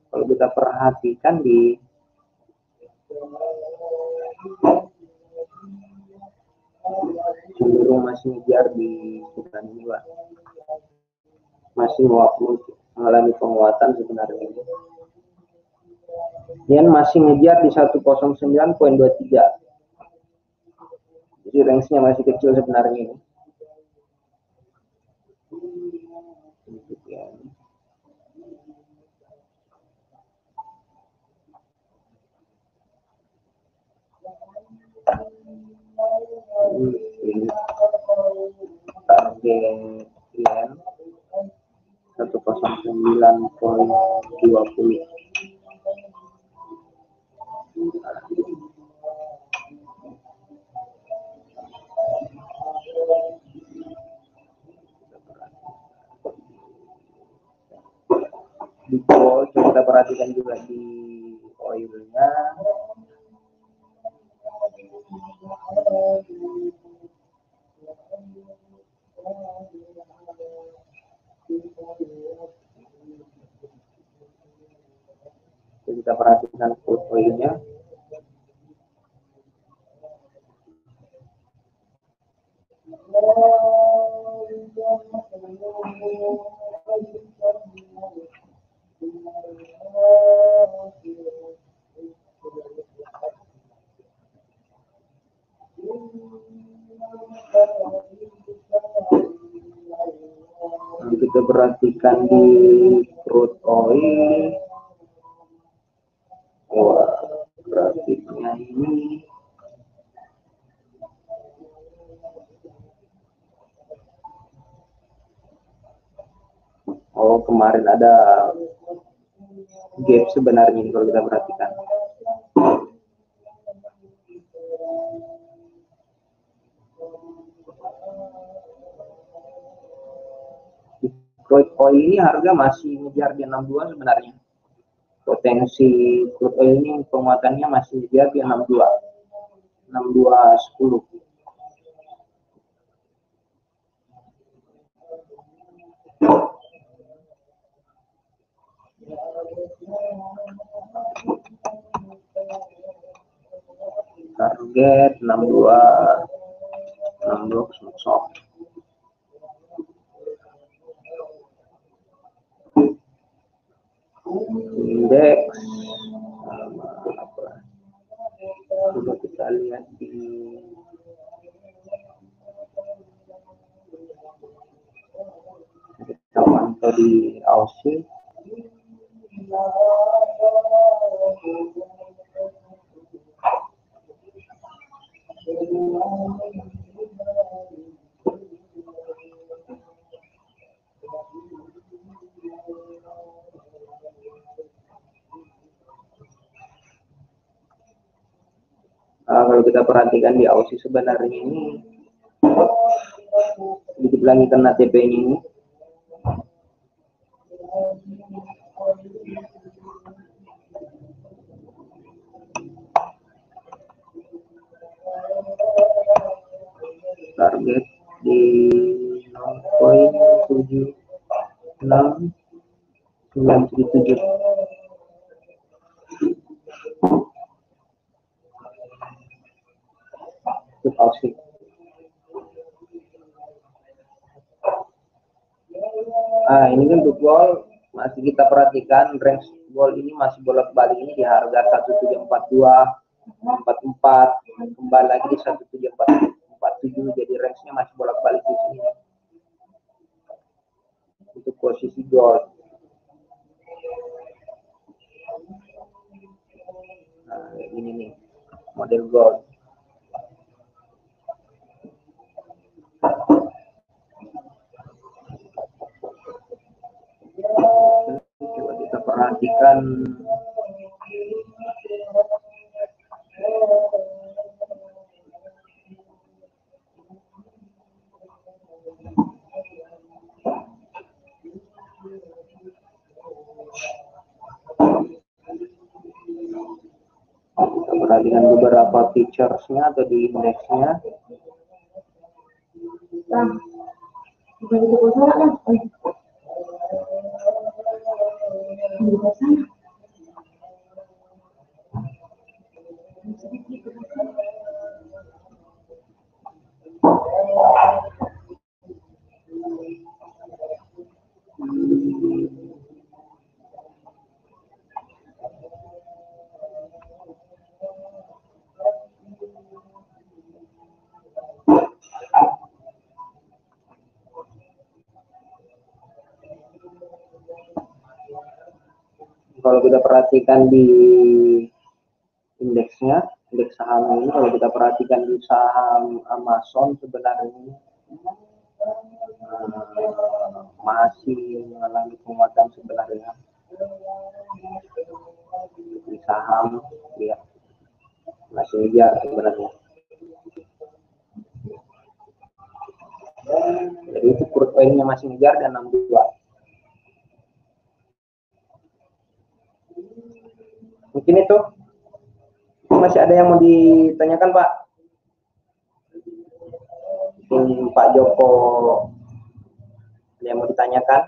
S2: kalau kita perhatikan di cenderung masih ngejar di sekitar ini, Pak. Masih mengalami penguatan sebenarnya. Yen masih ngejar di 109.23. Jadi range-nya masih kecil sebenarnya ini. Target yen 109.20. Di gold kita perhatikan juga di oilnya. Kita perhatikan crude oilnya. Kita perhatikan di crude oil. Wah, grafiknya ini kemarin ada gap sebenarnya kalau kita perhatikan. Crude oil ini harga masih ngejar di 62 sebenarnya. Potensi crude oil ini penguatannya masih ngejar di 62. 62.10. Target 62 sok. Indeks coba kita lihat di kita pantau di Aussie. Kalau kita perhatikan di Aussie sebenarnya ini sedikit lagi kena TP-nya ini. Target di 0.7697. Aussie. Nah, ini kan untuk gold masih kita perhatikan range gold ini masih bolak-balik ini di harga 1742, 44, kembali lagi di 1747, jadi range-nya masih bolak-balik di sini untuk posisi gold. Nah, ini nih model gold. Coba kita perhatikan perhatikan beberapa features-nya atau di indeksnya. Kalau kita perhatikan di indeksnya, indeks saham ini kalau kita perhatikan di saham Amazon sebenarnya masih mengalami penguatan sebenarnya di saham ya masih ngejar sebenarnya. Jadi itu crude oil-nya masih ngejar dan 62. Mungkin itu masih ada yang mau ditanyakan Pak? Mungkin Pak Joko ada yang mau ditanyakan?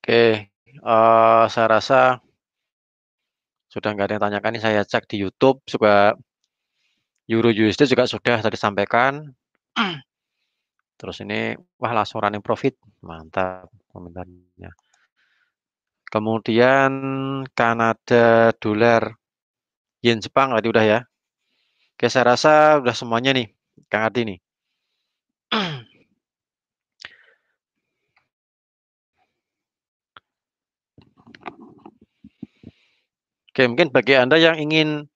S1: Oke, saya rasa sudah nggak ada yang tanyakan. Ini saya cek di YouTube juga Euro USD juga sudah tadi sampaikan. Terus ini wah langsung running profit, mantap komentarnya. Kemudian Kanada dolar, yen Jepang tadi udah ya. Oke, saya rasa udah semuanya nih, Kang Ardi nih. Oke, mungkin bagi Anda yang ingin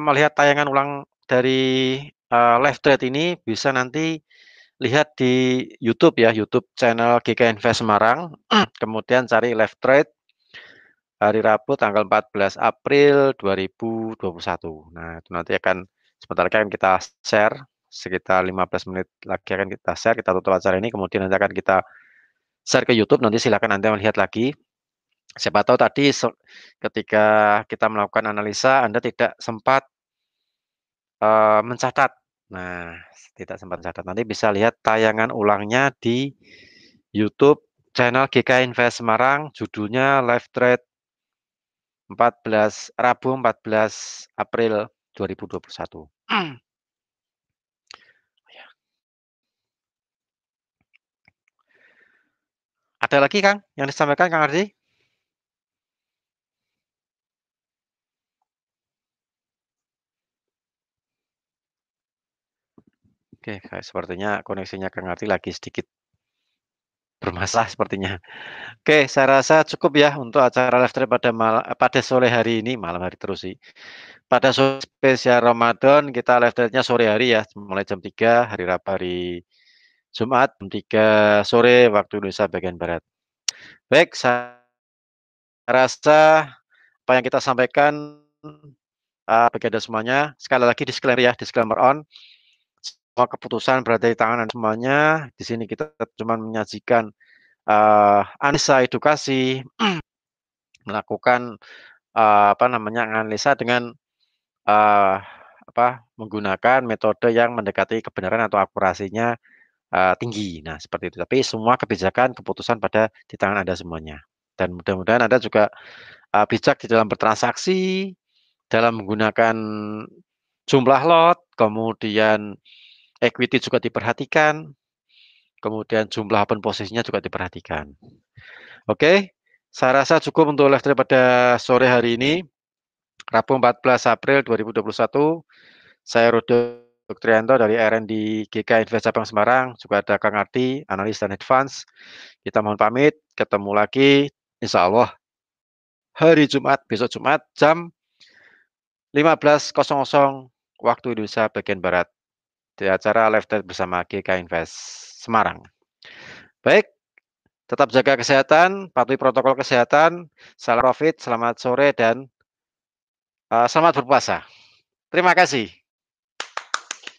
S1: melihat tayangan ulang dari live trade ini bisa nanti lihat di YouTube ya, YouTube channel GK Invest Semarang. Kemudian cari live trade hari Rabu tanggal 14 April 2021. Nah, itu nanti akan sebentar lagi akan kita share sekitar 15 menit lagi akan kita share, kita tutup acara ini kemudian nanti akan kita share ke YouTube. Nanti silakan Anda melihat lagi. Siapa tahu tadi ketika kita melakukan analisa Anda tidak sempat mencatat. Nah, tidak sempat mencatat. Nanti bisa lihat tayangan ulangnya di YouTube channel GK Invest Semarang, judulnya Live Trade 14 Rabu 14 April 2021. Ada lagi Kang yang disampaikan Kang Ardi? Oke, sepertinya koneksinya Kang Ardi lagi sedikit bermasalah sepertinya. Oke, saya rasa cukup ya untuk acara live trade pada sore hari ini, malam hari terus sih. Pada sore spesial Ramadan kita live trade-nya sore hari ya, mulai jam 3 hari Rabu hari Jumat jam 3 sore waktu Indonesia bagian barat. Baik, saya rasa apa yang kita sampaikan bagi Anda semuanya, sekali lagi disclaimer on. Semua keputusan berada di tangan Anda semuanya. Di sini kita cuma menyajikan analisa edukasi, melakukan analisa dengan menggunakan metode yang mendekati kebenaran atau akurasinya tinggi. Nah, seperti itu. Tapi semua kebijakan, keputusan pada di tangan Anda semuanya. Dan mudah-mudahan Anda juga bijak di dalam bertransaksi, dalam menggunakan jumlah lot, kemudian equity juga diperhatikan, kemudian jumlah open posisinya juga diperhatikan. Oke, saya rasa cukup untuk live trade pada sore hari ini, Rabu 14 April 2021. Saya Rudi Trianto dari R&D GK Invest Cabang Semarang, juga ada Kang Ardi, analis dan advance. Kita mohon pamit, ketemu lagi, insya Allah hari Jumat, besok Jumat, jam 15.00 waktu Indonesia bagian Barat, di acara Live Trade bersama GK Invest Semarang. Baik, tetap jaga kesehatan, patuhi protokol kesehatan, salam profit, selamat sore, dan selamat berpuasa. Terima kasih.